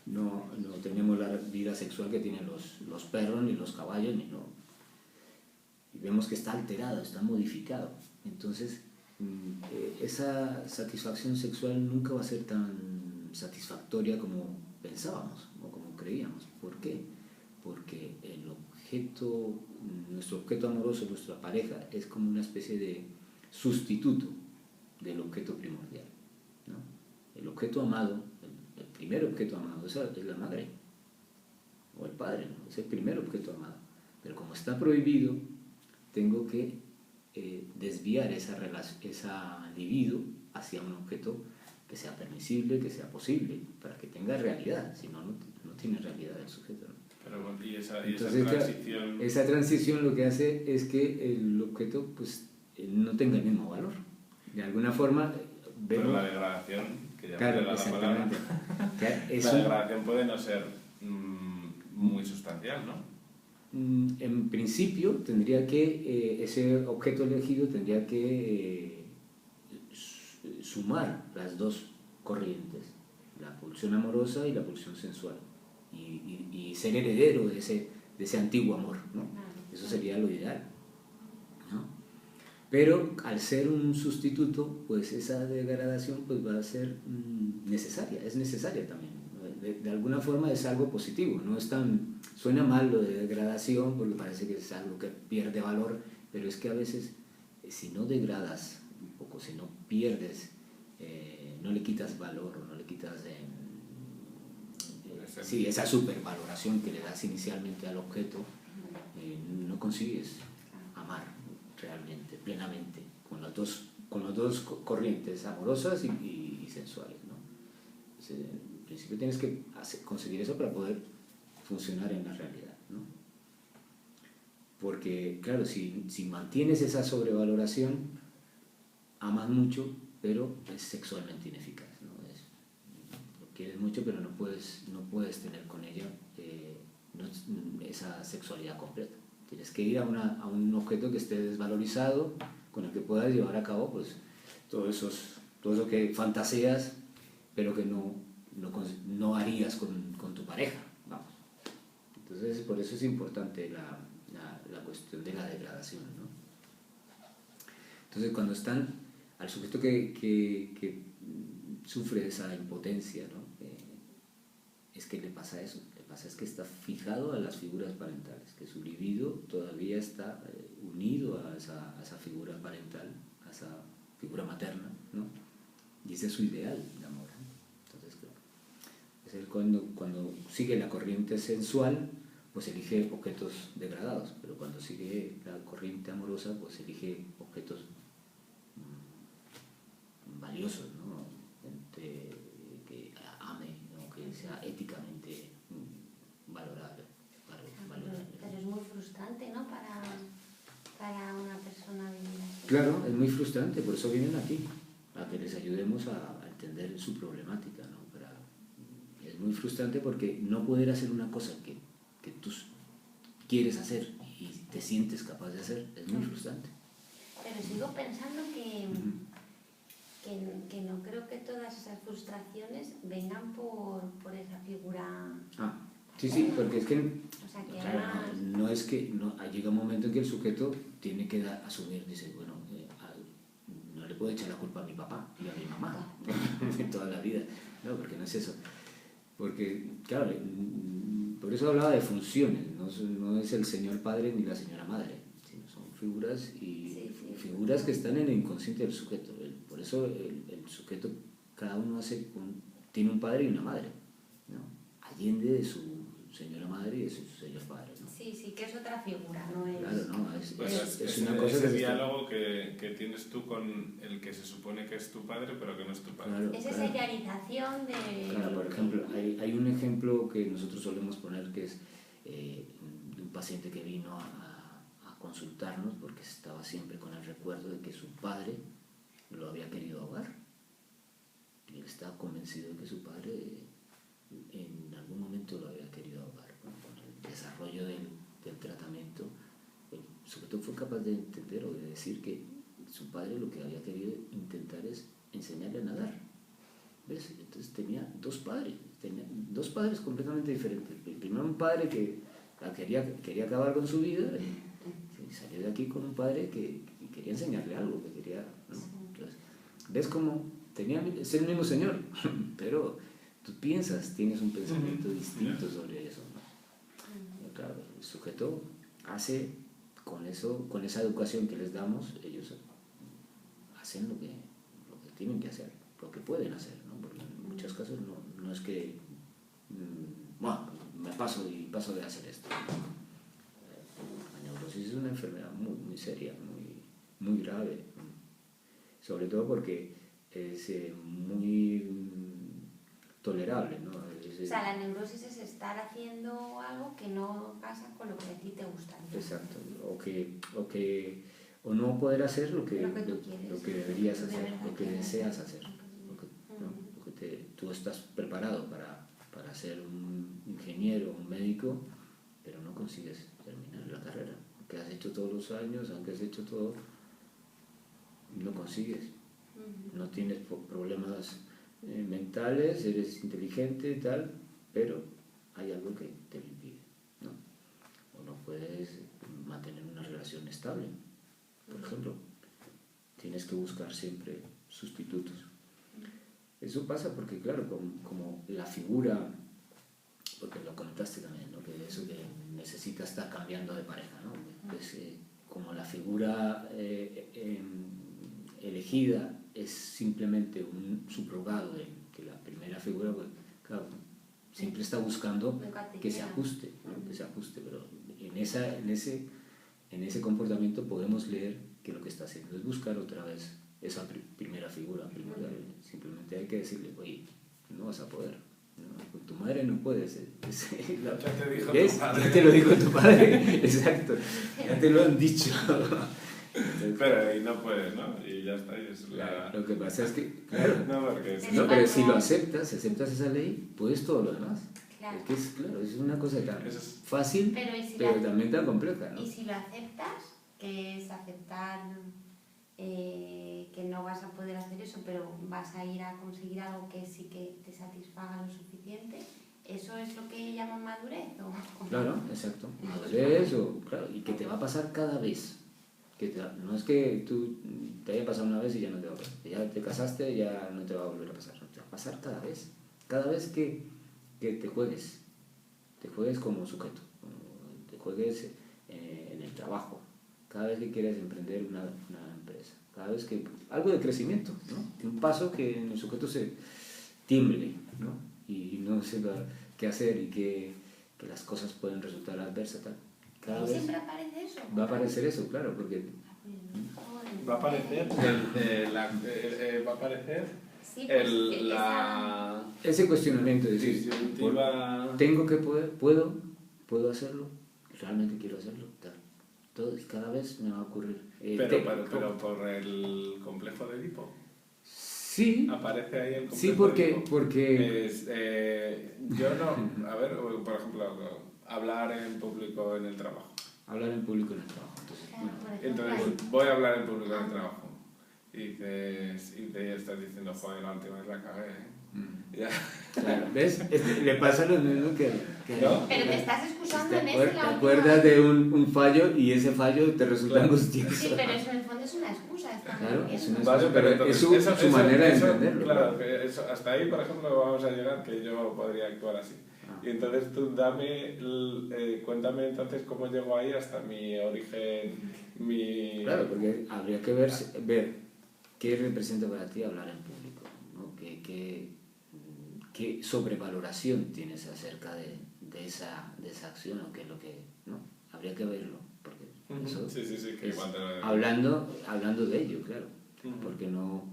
no tenemos la vida sexual que tienen los perros ni los caballos y vemos que está alterado, está modificado. Entonces esa satisfacción sexual nunca va a ser tan satisfactoria como pensábamos o como creíamos. ¿Por qué? Porque nuestro objeto amoroso, nuestra pareja, es como una especie de sustituto del objeto primordial, ¿no? El objeto amado, el primer objeto amado, es la madre o el padre, ¿no? Es el primer objeto amado. Pero como está prohibido, tengo que desviar esa libido hacia un objeto que sea permisible, que sea posible, para que tenga realidad, si no, no tiene realidad el sujeto, ¿no? Pero, y esa transición... Esa transición lo que hace es que el objeto pues, no tenga el mismo valor. De alguna forma... vemos... Pero la degradación, que ya claro, la palabra, la degradación puede no ser muy sustancial, ¿no? En principio tendría que, ese objeto elegido tendría que sumar las dos corrientes, la pulsión amorosa y la pulsión sensual, y ser heredero de ese antiguo amor, ¿no? Eso sería lo ideal, ¿no? Pero al ser un sustituto, pues esa degradación pues va a ser necesaria, es necesaria también, ¿no? De alguna forma es algo positivo, no es tan, suena mal lo de degradación porque parece que es algo que pierde valor, pero es que a veces si no degradas un poco, si no pierdes, no le quitas valor o no le quitas sí, esa supervaloración que le das inicialmente al objeto, no consigues amar realmente, plenamente, con las dos corrientes amorosas y sensuales, ¿no? Entonces, en principio tienes que conseguir eso para poder funcionar en la realidad, ¿no? Porque, claro, si mantienes esa sobrevaloración, amas mucho, pero es sexualmente ineficaz, ¿no? Lo quieres mucho, pero no puedes tener con ella esa sexualidad completa. Tienes que ir a un objeto que esté desvalorizado, con el que puedas llevar a cabo pues, todo eso que fantaseas, pero que no harías con tu pareja, vamos. Entonces, por eso es importante la cuestión de la degradación, ¿no? Entonces, cuando están al sujeto que sufre esa impotencia, ¿no? Es que le pasa eso, es que está fijado a las figuras parentales, que su libido todavía está unido a esa figura parental, a esa figura materna, ¿no? Y ese es su ideal de amor, ¿no? Entonces, claro, es él cuando sigue la corriente sensual, pues elige objetos degradados, pero cuando sigue la corriente amorosa, pues elige objetos valiosos, ¿no? Que ame, ¿no? Que sea éticamente valorable. Pero es muy frustrante, ¿no? Para una persona vivir así. Claro, es muy frustrante, por eso vienen aquí, a que les ayudemos a entender su problemática, ¿no? Es muy frustrante porque no poder hacer una cosa que tú quieres hacer y te sientes capaz de hacer es muy frustrante. Pero sigo pensando que no creo que todas esas frustraciones vengan por esa figura. Sí, porque es que, o sea, que claro, no es que llega un momento en que el sujeto tiene que asumir, dice, bueno, no le puedo echar la culpa a mi papá y a mi mamá de toda la vida, no, porque no es eso. Porque, claro, por eso hablaba de funciones, no es el señor padre ni la señora madre, sino son figuras figuras que están en el inconsciente del sujeto. Por eso el sujeto, cada uno tiene un padre y una madre, ¿no? Allende de su señora madre y de su señor padre, ¿no? Sí, que es otra figura, no es... Claro, no, es una cosa ese diálogo que tienes tú con el que se supone que es tu padre, pero que no es tu padre. Claro, es esa idealización de... Claro, por ejemplo, hay un ejemplo que nosotros solemos poner que es de un paciente que vino a consultarnos porque estaba siempre con el recuerdo de que su padre lo había querido ahogar. Y él estaba convencido de que su padre en algún momento lo había querido ahogar. Con el desarrollo del tratamiento, el sujeto fue capaz de entender o de decir que su padre lo que había querido intentar es enseñarle a nadar. ¿Ves? Entonces tenía dos padres completamente diferentes. El primero, un padre que quería acabar con su vida y salió de aquí con un padre que quería enseñarle algo, que quería, ¿no? Entonces, ¿ves cómo es el mismo señor? Pero tú tienes un pensamiento distinto sobre eso, ¿no? Claro, el sujeto hace con esa educación que les damos, ellos hacen lo que tienen que hacer, lo que pueden hacer, ¿no? Porque en muchos casos no es que me paso de hacer esto. La neurosis es una enfermedad muy, muy seria, muy grave, sobre todo porque es muy tolerable, ¿no? O sea, la neurosis es estar haciendo algo que no pasa con lo que a ti te gustaría. Exacto, o no poder hacer lo que deberías hacer, lo que deseas hacer, tú estás preparado para ser un ingeniero, un médico, pero no consigues terminar la carrera, aunque has hecho todos los años, aunque has hecho todo, no consigues, no tienes problemas mentales, eres inteligente y tal, pero hay algo que te lo impide, ¿no? O no puedes mantener una relación estable, por ejemplo, tienes que buscar siempre sustitutos. Eso pasa porque, claro, como la figura, porque lo comentaste también, ¿no? Que eso que necesita estar cambiando de pareja, ¿no? Pues, como la figura elegida es simplemente un subrogado de que la primera figura, pues, claro, siempre está buscando que se ajuste, ¿no? Que se ajuste, pero en ese comportamiento podemos leer que lo que está haciendo es buscar otra vez esa primera figura primordial. Simplemente hay que decirle, oye, no vas a poder, ¿no? Con tu madre no puedes. Ya te dijo ¿ves? tu padre. Ya te lo dijo tu padre, exacto, ya te lo han dicho. Pero ahí no puedes, ¿no? Y ya está. Y es Lo que pasa es que, claro, no, pero si lo aceptas esa ley, puedes todo lo demás. Claro. Es que es una cosa tan es fácil, pero también tan compleja, ¿no? Y si lo aceptas, que es aceptar que no vas a poder hacer eso, pero vas a ir a conseguir algo que sí que te satisfaga lo suficiente, ¿eso es lo que llaman madurez? ¿O? Claro, exacto. Madurez, claro, y que te va a pasar cada vez. No es que tú te haya pasado una vez y ya no te va a pasar. Ya te casaste, ya no te va a volver a pasar. No, te va a pasar cada vez. Cada vez que te juegues como sujeto, te juegues en el trabajo, cada vez que quieres emprender una empresa, cada vez que algo de crecimiento, ¿no? Un paso que en el sujeto se tiemble, ¿no? Y no sepa qué hacer y que las cosas pueden resultar adversas, tal. Cada vez siempre aparece eso. va a aparecer eso, claro, porque va a aparecer va a aparecer sí, pues, ese cuestionamiento de decir, tengo que puedo hacerlo, realmente quiero hacerlo, tal. Cada vez me va a ocurrir. Pero por el complejo de Edipo. Sí. Aparece ahí el complejo. Sí, porque yo no, a ver, por ejemplo, hablar en público en el trabajo. Hablar en público en el trabajo. Entonces voy a hablar en público en el trabajo. Y te estás diciendo, joder, la última vez la cagué, ¿eh? Claro, ¿ves? Le pasa lo mismo que ¿no? Pero te estás excusando en te acuerdas de un fallo y ese fallo te resulta angustioso. Sí, pero eso en el fondo es una excusa. Claro, es una excusa, pero entonces, es su manera de entenderlo. Claro, que hasta ahí, por ejemplo, vamos a llegar que yo podría actuar así. Y entonces tú cuéntame entonces cómo llego ahí hasta mi origen, Claro, porque habría que ver qué representa para ti hablar en público, ¿no? ¿Qué sobrevaloración tienes acerca de esa acción o qué es lo que... ¿no? Habría que verlo, porque eso que es hablando de ello, claro, porque uno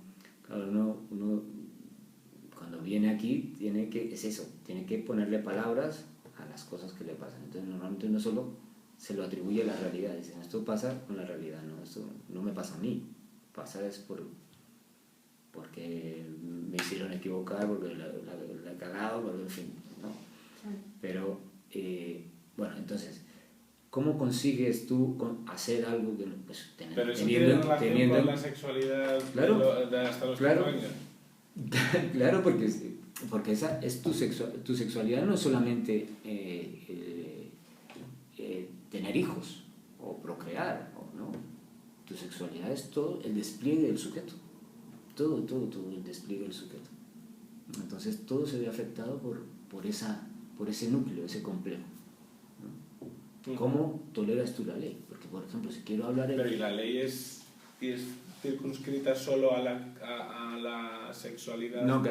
cuando viene aquí tiene que ponerle palabras a las cosas que le pasan. Entonces normalmente uno solo se lo atribuye a la realidad, dicen esto pasa con la realidad, no, esto no me pasa a mí, pasa es porque me hicieron equivocar, porque la he cagado, porque en fin, ¿no? Pero bueno, entonces ¿cómo consigues tú hacer algo que pues, pero eso tiene relación con la sexualidad, claro, de hasta los 5 claro, años? Claro, porque esa es tu sexualidad, no es solamente tener hijos o procrear, ¿no? Tu sexualidad es todo el despliegue del sujeto, todo el despliegue del sujeto. Entonces todo se ve afectado por ese núcleo, ese complejo, ¿no? ¿Cómo toleras tú la ley? Porque, por ejemplo, si quiero hablar... Pero ¿y la ley es circunscrita solo a la sexualidad? No,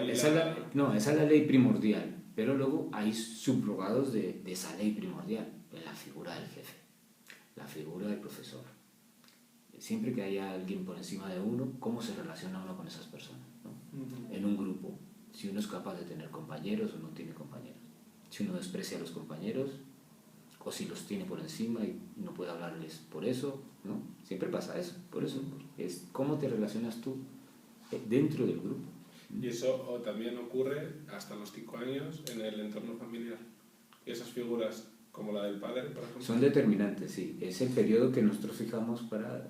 esa es la ley primordial, pero luego hay subrogados de esa ley primordial, de la figura del jefe, la figura del profesor, siempre que haya alguien por encima de uno, cómo se relaciona uno con esas personas, ¿no? En un grupo, si uno es capaz de tener compañeros o no tiene compañeros, si uno desprecia a los compañeros o si los tiene por encima y no puede hablarles por eso, ¿no? Siempre pasa eso, por eso es cómo te relacionas tú dentro del grupo. Y eso también ocurre hasta los 5 años en el entorno familiar. Y esas figuras, como la del padre, por ejemplo. Son determinantes, sí. Es el periodo que nosotros fijamos para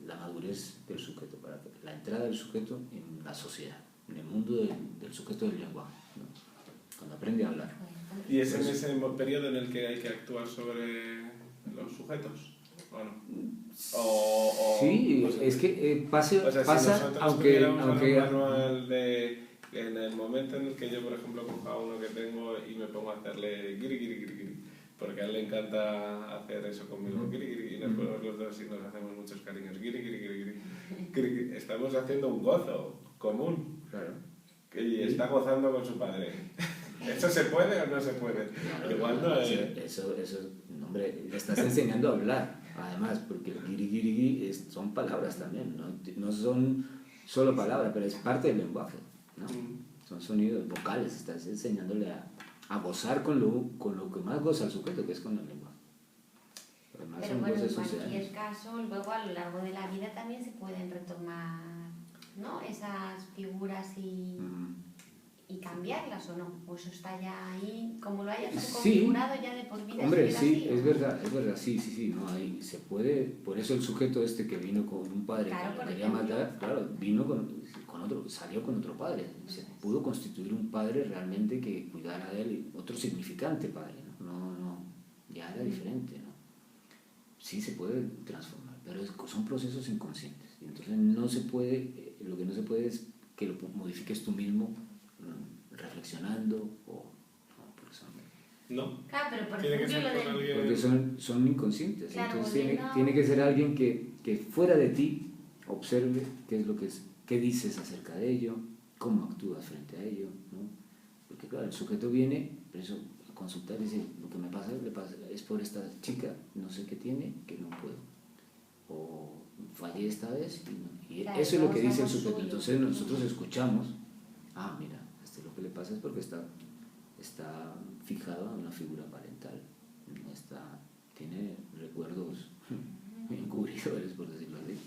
la madurez del sujeto, para la entrada del sujeto en la sociedad, en el mundo del sujeto del lenguaje, ¿no? Cuando aprende a hablar. ¿Y es en ese periodo en el que hay que actuar sobre los sujetos? ¿O no? Sí, no sé. es que pasa, si aunque manual de, en el momento en el que yo, por ejemplo, cojo a uno que tengo y me pongo a hacerle guiri, guiri, guiri, guiri, porque a él le encanta hacer eso conmigo, guiri, guiri, y nos ponemos los dos y nos hacemos muchos cariños, guiri, guiri, guiri, guiri, guiri, guiri. Estamos haciendo un gozo común. Claro. Y está gozando con su padre. ¿Eso se puede o no se puede? Claro, Igual no es... Eso, hombre, le estás enseñando a hablar, además, porque el guiri, guiri, guiri son palabras también, no son solo palabras, pero es parte del lenguaje, ¿no? Son sonidos vocales, estás enseñándole a gozar con lo que más goza el sujeto, que es con el lenguaje. Además, pero bueno, en cualquier caso, luego a lo largo de la vida también se pueden retomar, ¿no?, esas figuras y cambiarlas, ¿o no? O eso está ya ahí, como lo hayas configurado ya de por vida. Hombre, sí, así, es verdad, sí, no, ahí se puede, por eso el sujeto este que vino con un padre que lo quería matar, claro, vino con otro, salió con otro padre, se pudo constituir un padre realmente que cuidara de él, otro significante padre, no, ya era diferente, ¿no? Sí se puede transformar, pero son procesos inconscientes, entonces no se puede, lo que no se puede es que lo modifiques tú mismo reflexionando porque son... No. Claro, pero por ejemplo porque son inconscientes, claro, entonces tiene que ser alguien que fuera de ti observe qué es lo que es, qué dices acerca de ello, cómo actúas frente a ello, ¿no? Porque claro, el sujeto viene, por eso a consultar y dice, lo que me pasa es por esta chica, no sé qué tiene, que no puedo, o fallé esta vez y claro, eso es lo que dice el sujeto. Entonces nosotros escuchamos, lo que le pasa es porque está fijado a una figura parental, tiene recuerdos encubridores, por decirlo así,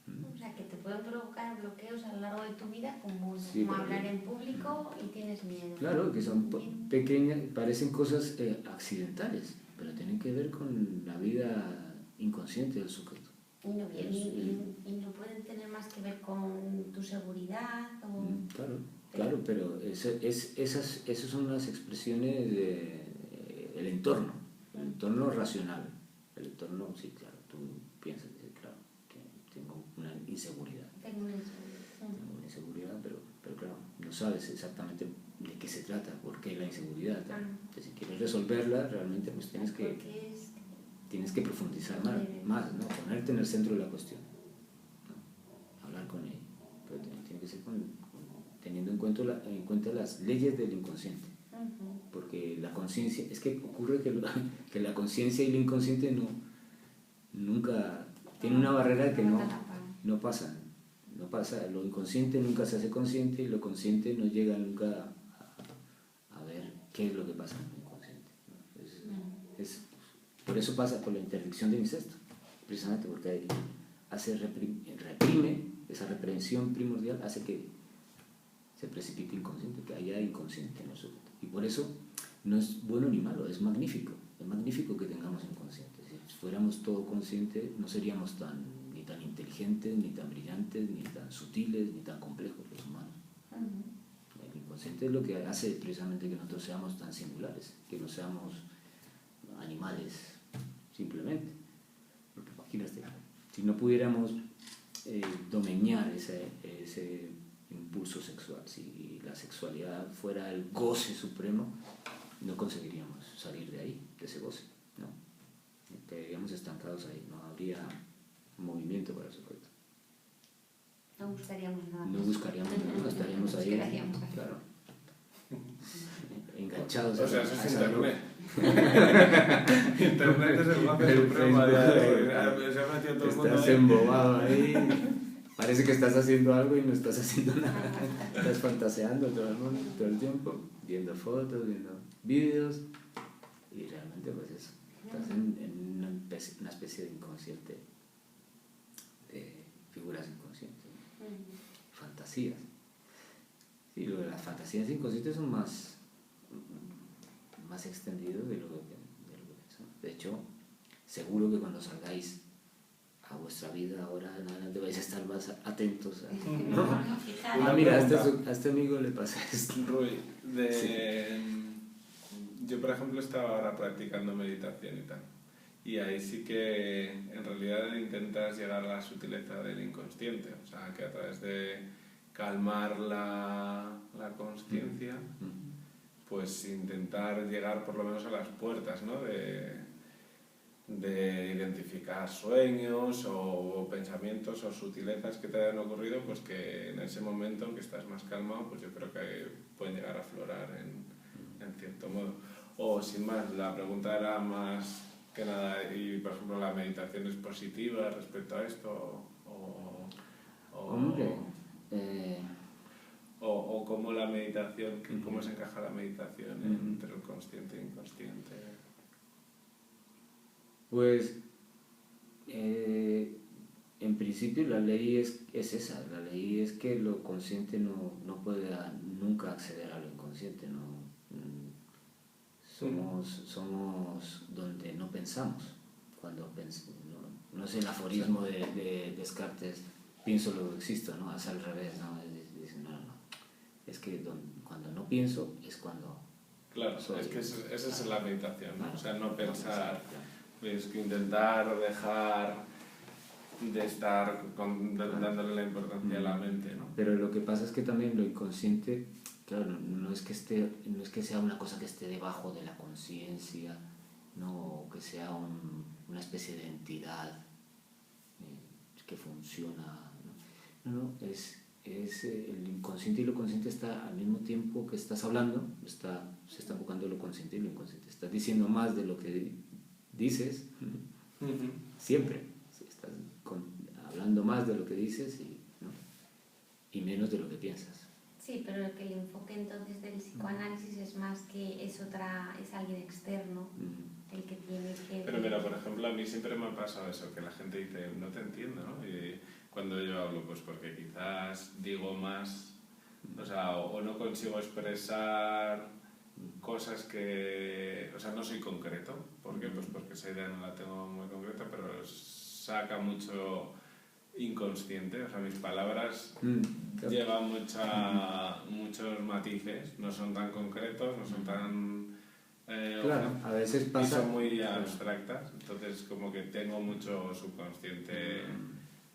¿no? O sea, que te pueden provocar bloqueos a lo largo de tu vida, como hablar en público y tienes miedo. Claro, que son pequeñas, parecen cosas accidentales, pero tienen que ver con la vida inconsciente del sujeto. Y no pueden tener más que ver con tu seguridad o... Claro, pero esas son las expresiones del entorno racional. El entorno, sí, claro, tú piensas, claro, que tengo una inseguridad. Tengo una inseguridad, pero claro, no sabes exactamente de qué se trata, por qué la inseguridad. Entonces, si quieres resolverla, realmente pues tienes que profundizar más, ¿no? Ponerte en el centro de la cuestión, ¿no? Hablar con ella, pero tiene que ser teniendo en cuenta las leyes del inconsciente, porque la conciencia, es que ocurre que la conciencia y el inconsciente nunca tiene una barrera que no pasa, lo inconsciente nunca se hace consciente y lo consciente no llega nunca a ver qué es lo que pasa en el inconsciente, ¿no? Por eso pasa por la interdicción del incesto, precisamente porque reprime, esa reprehensión primordial hace que se precipite inconsciente, que haya inconsciente en el sujeto. Y por eso no es bueno ni malo, es magnífico que tengamos inconsciente. Si fuéramos todo conscientes, no seríamos ni tan inteligentes, ni tan brillantes, ni tan sutiles, ni tan complejos los humanos. El inconsciente es lo que hace precisamente que nosotros seamos tan singulares, que no seamos animales simplemente. Porque imagínate, si no pudiéramos domeñar ese impulso sexual, si la sexualidad fuera el goce supremo, no conseguiríamos salir de ahí, de ese goce, ¿no? Quedaríamos estancados ahí, no habría movimiento para el sujeto. No buscaríamos nada. No buscaríamos nada, estaríamos ahí, claro, enganchados. O sea, eso es internet. Internet es el jefe supremo. Se ha metido todo el mundo Estás ahí. embobado ahí. Parece que estás haciendo algo y no estás haciendo nada. Estás fantaseando todo el tiempo, viendo fotos, viendo vídeos. Y realmente pues eso, estás en una especie de inconsciente, de figuras inconscientes, fantasías. Sí, lo de las fantasías inconscientes son más extendidos de lo que son. De hecho, seguro que cuando salgáis a vuestra vida ahora en adelante vais a estar más atentos a, ¿no? Una Mira, pregunta. a este amigo le pasa esto. Rui, yo por ejemplo estaba ahora practicando meditación y tal, y ahí sí que en realidad intentas llegar a la sutileza del inconsciente, o sea que a través de calmar la consciencia, pues intentar llegar por lo menos a las puertas, ¿no? de identificar sueños o pensamientos o sutilezas que te hayan ocurrido, pues que en ese momento que estás más calmado, pues yo creo que pueden llegar a aflorar en cierto modo. O sin más, la pregunta era más que nada, y por ejemplo la meditación es positiva respecto a esto, Hombre, o cómo la meditación, cómo se encaja la meditación entre el consciente e inconsciente. pues en principio la ley es esa, la ley es que lo consciente no puede nunca acceder a lo inconsciente, ¿no? Somos donde no pensamos. Cuando no es el aforismo de Descartes, pienso luego existo, ¿no? Es al revés, ¿no? Dice, no. Es que cuando no pienso es cuando... Claro, es que esa es la meditación, ¿no? Claro, O sea, no pensar, claro. es que intentar dejar de estar dándole la importancia a la mente, ¿no? Pero lo que pasa es que también lo inconsciente, claro, no es que sea una cosa que esté debajo de la conciencia, no, que sea una especie de entidad que funciona, no, es el inconsciente, y lo consciente está al mismo tiempo que estás hablando, se está enfocando lo consciente y lo inconsciente. Estás diciendo más de lo que dices, siempre. Estás hablando más de lo que dices y menos de lo que piensas. Sí, pero que el enfoque entonces del psicoanálisis es más que es alguien externo el que tiene que... Pero mira, por ejemplo, a mí siempre me ha pasado eso, que la gente dice, no te entiendo, ¿no? Y cuando yo hablo, pues porque quizás digo más, o sea, o no consigo expresar cosas que... O sea, no soy concreto. ¿Por qué? Pues porque esa idea no la tengo muy concreta, pero saca mucho inconsciente. O sea, mis palabras llevan muchos matices, no son tan concretos, no son tan... claro, a veces pasa... Y son muy abstractas, entonces como que tengo mucho subconsciente,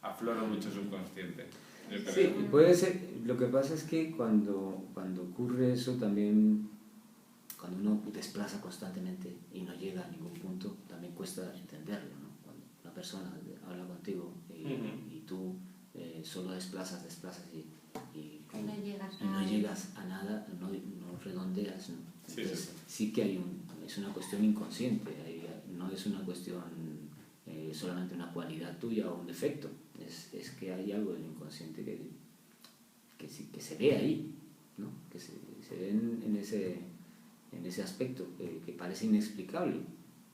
afloro mucho subconsciente. Yo creo. Sí, puede ser. Lo que pasa es que cuando ocurre eso también, cuando uno desplaza constantemente y no llega a ningún punto, también cuesta entenderlo, ¿no? Cuando una persona habla contigo y tú solo desplazas y no llegas a nada, no redondeas, ¿no? Entonces, sí que es una cuestión inconsciente, no es una cuestión solamente una cualidad tuya o un defecto, es que hay algo del inconsciente que se ve ahí, ¿no? Que se ve en ese aspecto que parece inexplicable,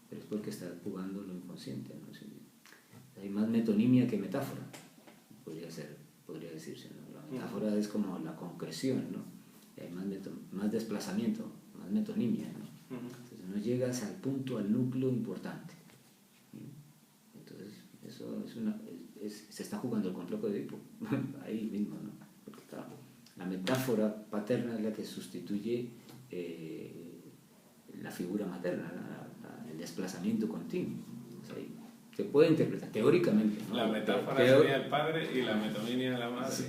pero es porque está jugando lo inconsciente, ¿no? Hay más metonimia que metáfora, podría decirse, ¿no? La metáfora es como la concreción, ¿no? Y hay más desplazamiento, más metonimia, ¿no? Entonces no llegas al punto, al núcleo importante. Entonces eso se está jugando el complejo de Edipo ahí mismo, ¿no? Porque claro, la metáfora paterna es la que sustituye la figura materna, el desplazamiento continuo. O sea, se puede interpretar teóricamente, ¿no? La metáfora sería el padre y la metonimia la madre. Sí,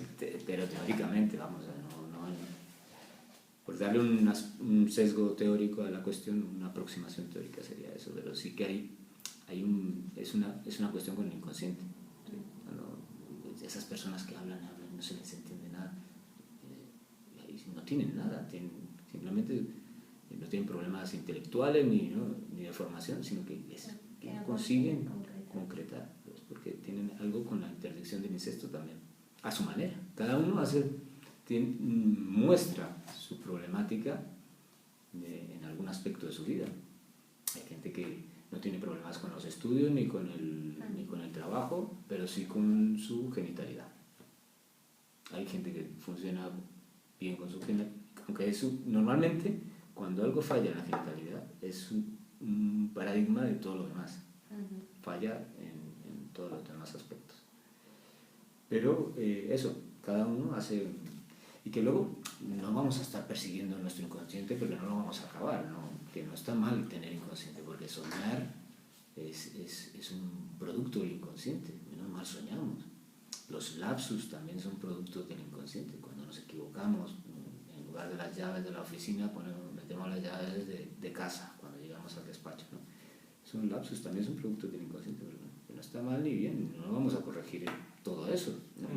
pero teóricamente, vamos, por darle un sesgo teórico a la cuestión, una aproximación teórica sería eso, pero sí que es una cuestión con el inconsciente. ¿Sí? Cuando esas personas que hablan no se les entiende nada, no tienen nada, simplemente no tienen problemas intelectuales ni de formación, sino que no consiguen concretar, pues, porque tienen algo con la interdicción del incesto también, a su manera. Cada uno muestra su problemática en algún aspecto de su vida. Hay gente que no tiene problemas con los estudios ni con el trabajo, pero sí con su genitalidad. Hay gente que funciona bien con su genitalidad, aunque normalmente cuando algo falla en la genitalidad es un paradigma de todo lo demás. Falla en todos los demás aspectos. Pero eso, cada uno hace... Y que luego no vamos a estar persiguiendo nuestro inconsciente porque no lo vamos a acabar, ¿no? Que no está mal tener inconsciente, porque soñar es un producto del inconsciente, menos mal soñamos. Los lapsus también son productos del inconsciente. Cuando nos equivocamos, en lugar de las llaves de la oficina, metemos las llaves de casa cuando llegamos al despacho, ¿no? Son lapsus, también son productos del inconsciente, ¿verdad? Que no está mal ni bien, no vamos a corregir todo eso, ¿no?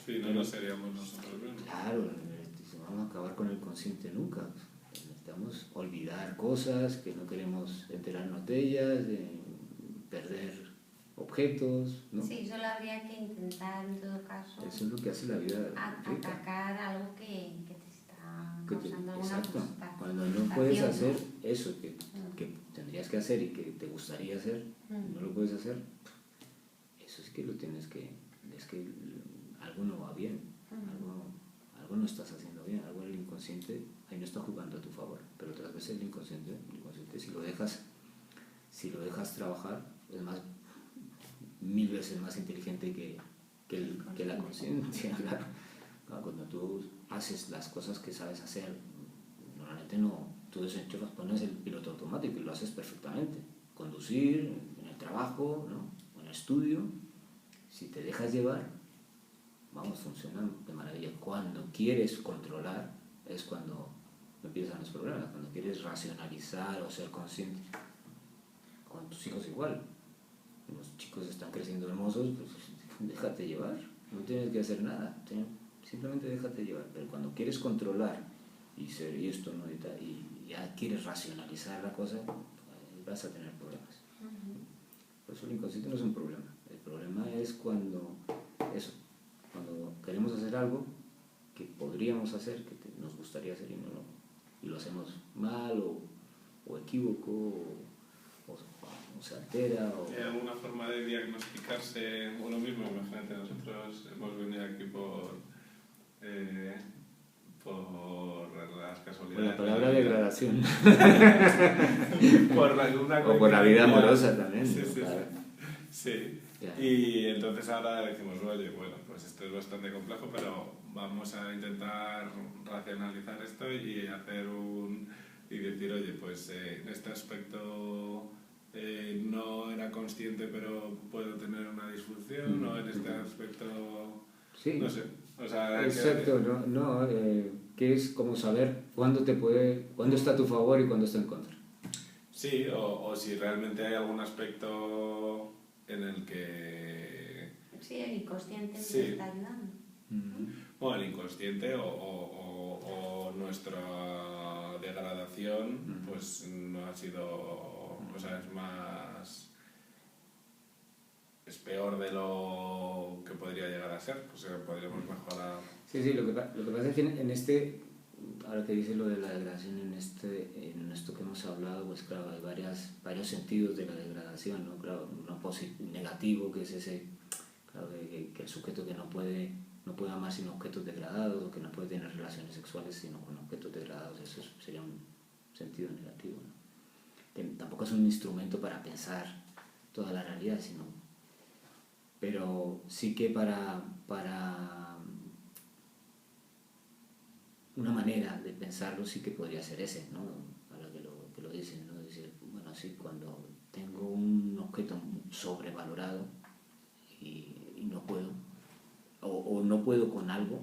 Sí, no seríamos nosotros mismos. Claro, no vamos a acabar con el consciente nunca. Necesitamos olvidar cosas que no queremos enterarnos de ellas, perder objetos, ¿no? Sí, solo habría que intentar en todo caso. Eso es lo que hace la vida rica. Atacar algo que te está causando alguna Exacto. frustración. Cuando no puedes hacer eso que tendrías que hacer y que te gustaría hacer, no lo puedes hacer, eso es que lo tienes que... Es que algo no va bien, algo no estás haciendo bien, algo en el inconsciente ahí no está jugando a tu favor. Pero otras veces el inconsciente si lo dejas trabajar, es más, 1000 veces más inteligente que la conciencia. Claro. Cuando tú haces las cosas que sabes hacer, normalmente tú desenchufas, pones el piloto automático y lo haces perfectamente. Conducir, en el trabajo, ¿no? En el estudio, si te dejas llevar, vamos, funciona de maravilla. Cuando quieres controlar es cuando empiezan los problemas, cuando quieres racionalizar o ser consciente. Con tus hijos igual. Los chicos están creciendo hermosos, pues déjate llevar, no tienes que hacer nada, simplemente déjate llevar. Pero cuando quieres controlar y esto, ¿no? y ya quieres racionalizar la cosa, vas a tener problemas. Por eso el inconsciente no es un problema. El problema es cuando queremos hacer algo que podríamos hacer, que nos gustaría hacer y lo hacemos mal o equívoco o se altera. ¿Hay alguna forma de diagnosticarse uno mismo? Imagínate, nosotros hemos venido aquí por las casualidades. Por la palabra degradación. O por la vida amorosa también. Sí, ¿no? sí, Claro. sí. Yeah. Y entonces ahora decimos, oye, bueno, pues esto es bastante complejo, pero vamos a intentar racionalizar esto y hacer y decir, oye, pues en este aspecto no era consciente, pero puedo tener una disfunción, o en este aspecto, sí. no sé. O sea, exacto, que es como saber cuándo está a tu favor y cuándo está en contra. Sí, o si realmente hay algún aspecto en el que... Sí, el inconsciente sí. me está ayudando. Bueno, el inconsciente o nuestra degradación, pues no ha sido... O sea, es peor de lo que podría llegar a ser. O sea, podríamos mejorar... Sí, lo que pasa es que ahora que dices lo de la degradación, en esto que hemos hablado, pues claro, hay varios sentidos de la degradación, ¿no? Claro, uno negativo, que es ese, claro, que el sujeto que no puede amar sin objetos degradados, o que no puede tener relaciones sexuales sino con objetos degradados, eso sería un sentido negativo, ¿no? Que tampoco es un instrumento para pensar toda la realidad, pero sí que para una manera de pensarlo sí que podría ser ese, ¿no? Ahora que lo dicen, ¿no? Decir, bueno, sí, cuando tengo un objeto sobrevalorado y no puedo, o no puedo con algo,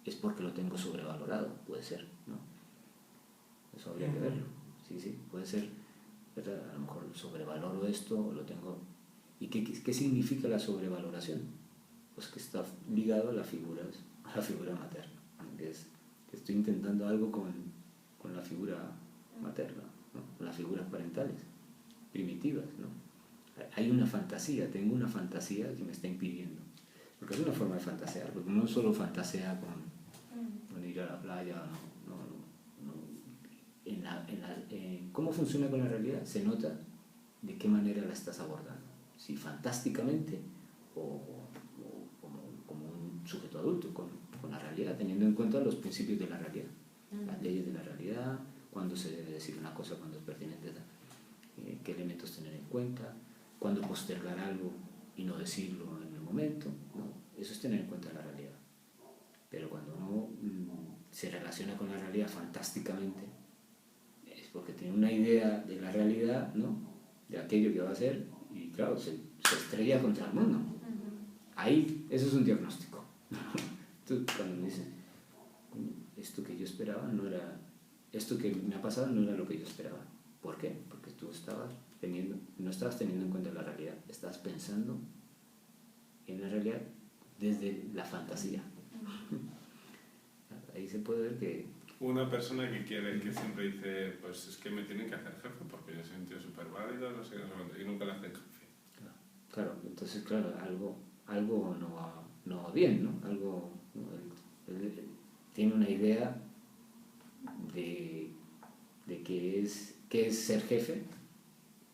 es porque lo tengo sobrevalorado, puede ser, ¿no? Eso habría que verlo, sí, puede ser, ¿verdad? A lo mejor sobrevaloro esto, o lo tengo... ¿Y qué significa la sobrevaloración? Pues que está ligado a la figura materna, que estoy intentando algo con la figura materna, ¿no? Las figuras parentales, primitivas, ¿no? Hay una fantasía, tengo una fantasía que me está impidiendo. Porque es una forma de fantasear, porque uno solo fantasea con ir a la playa, ¿cómo funciona con la realidad? Se nota de qué manera la estás abordando. Si fantásticamente o como un sujeto adulto, con la realidad, teniendo en cuenta los principios de la realidad, las leyes de la realidad, cuándo se debe decir una cosa, cuándo es pertinente, qué elementos tener en cuenta, cuándo postergar algo y no decirlo en el momento, ¿no? Eso es tener en cuenta la realidad. Pero cuando uno se relaciona con la realidad fantásticamente, es porque tiene una idea de la realidad, ¿no? De aquello que va a ser, y claro, se estrella contra el mundo. Ahí, eso es un diagnóstico. Entonces, cuando me dicen, esto que yo esperaba no era, esto que me ha pasado no era lo que yo esperaba. ¿Por qué? Porque tú no estabas teniendo en cuenta la realidad, estabas pensando en la realidad desde la fantasía. Ahí se puede ver que... Una persona que siempre dice, pues es que me tienen que hacer jefe porque yo soy un tío súper válido, no sé qué, y nunca le hacen jefe. Claro, entonces, claro, algo no va bien, ¿no? Algo, ¿no? Él tiene una idea de qué es ser jefe,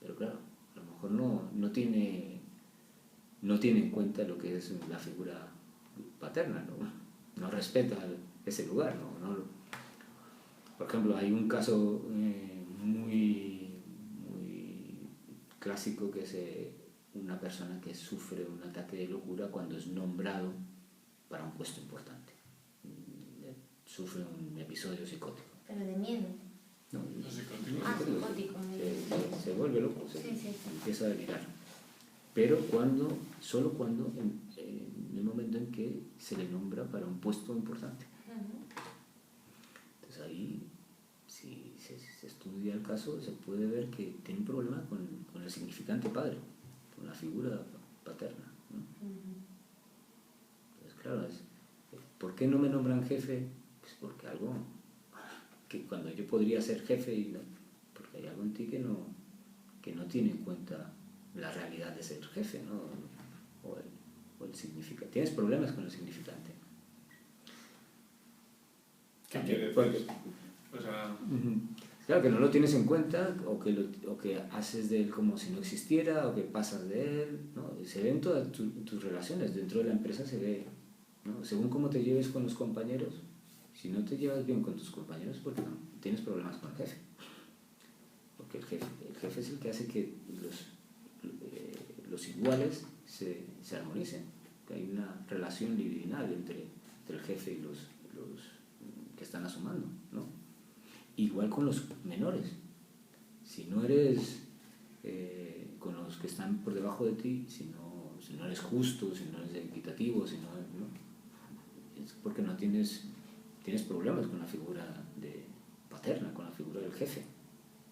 pero claro, a lo mejor no tiene en cuenta lo que es la figura paterna, no respeta ese lugar, ¿no? Por ejemplo, hay un caso muy clásico que es una persona que sufre un ataque de locura cuando es nombrado para un puesto importante. Sufre un episodio psicótico. Pero de miedo. No, psicótico. Se vuelve loco, empieza a delirar. Pero solo cuando en el momento en que se le nombra para un puesto importante. Entonces ahí, si se estudia el caso, se puede ver que tiene un problema con el significante padre, con la figura paterna, ¿no? Entonces, claro, ¿por qué no me nombran jefe? Pues porque algo, que cuando yo podría ser jefe, porque hay algo en ti que no tiene en cuenta la realidad de ser jefe, ¿no? O el significante. Tienes problemas con el significante. ¿Qué quiere decir? O sea... Claro, que no lo tienes en cuenta o que haces de él como si no existiera o que pasas de él, ¿no? Se ve en todas tus relaciones, dentro de la empresa se ve, ¿no? Según cómo te lleves con los compañeros, si no te llevas bien con tus compañeros, porque no, tienes problemas con el jefe. Porque el jefe es el que hace que los iguales se armonicen, que hay una relación libidinal entre el jefe y los que están asumando, ¿no? Igual con los menores. Si no eres con los que están por debajo de ti, si no eres justo, si no eres equitativo, ¿no? Es porque no tienes problemas con la figura paterna, con la figura del jefe,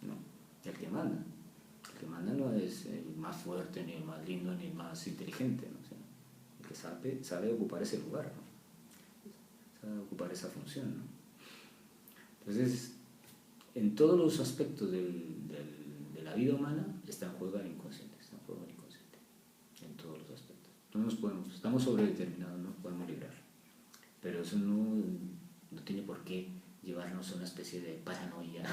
¿no? El que manda. El que manda no es el más fuerte, ni el más lindo, ni el más inteligente, ¿no? O sea, el que sabe ocupar ese lugar, ¿no? Sabe ocupar esa función, ¿no? Entonces, en todos los aspectos de la vida humana está en juego el inconsciente, en todos los aspectos. Estamos sobredeterminados, no podemos librar. Pero eso no tiene por qué llevarnos a una especie de paranoia,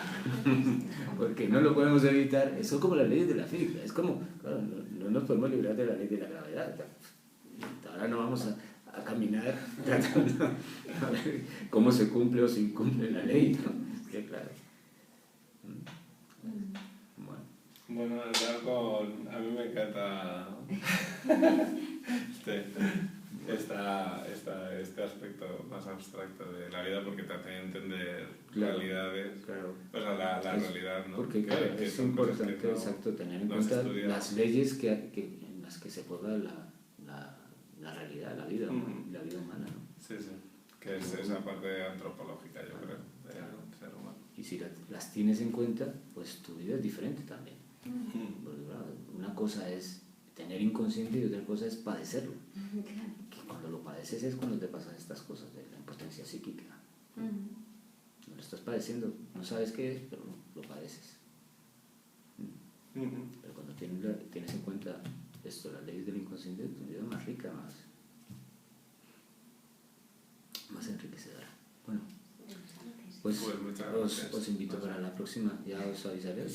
porque no lo podemos evitar. Son como las leyes de la física, es como, claro, no nos podemos librar de la ley de la gravedad. Ahora no vamos a caminar tratando a ver cómo se cumple o se incumple la ley, ¿no? Es que claro. Bueno, a mí me encanta este aspecto más abstracto de la vida porque te hace entender realidades, claro. O sea, la realidad, ¿no? Porque claro, es importante, exacto, tener en cuenta las leyes en las que se juega la realidad, la vida humana, ¿no? Sí, que es esa parte antropológica, yo creo, del ser humano. Y si las tienes en cuenta, pues tu vida es diferente también. Porque, claro, una cosa es tener inconsciente y otra cosa es padecerlo. Que cuando lo padeces es cuando te pasan estas cosas de la impotencia psíquica. Cuando estás padeciendo, no sabes qué es, pero lo padeces. Pero cuando tienes en cuenta esto, las leyes del inconsciente, tu vida más rica, más enriquecedora. Bueno, pues muchas os invito para la próxima, ya os avisaré.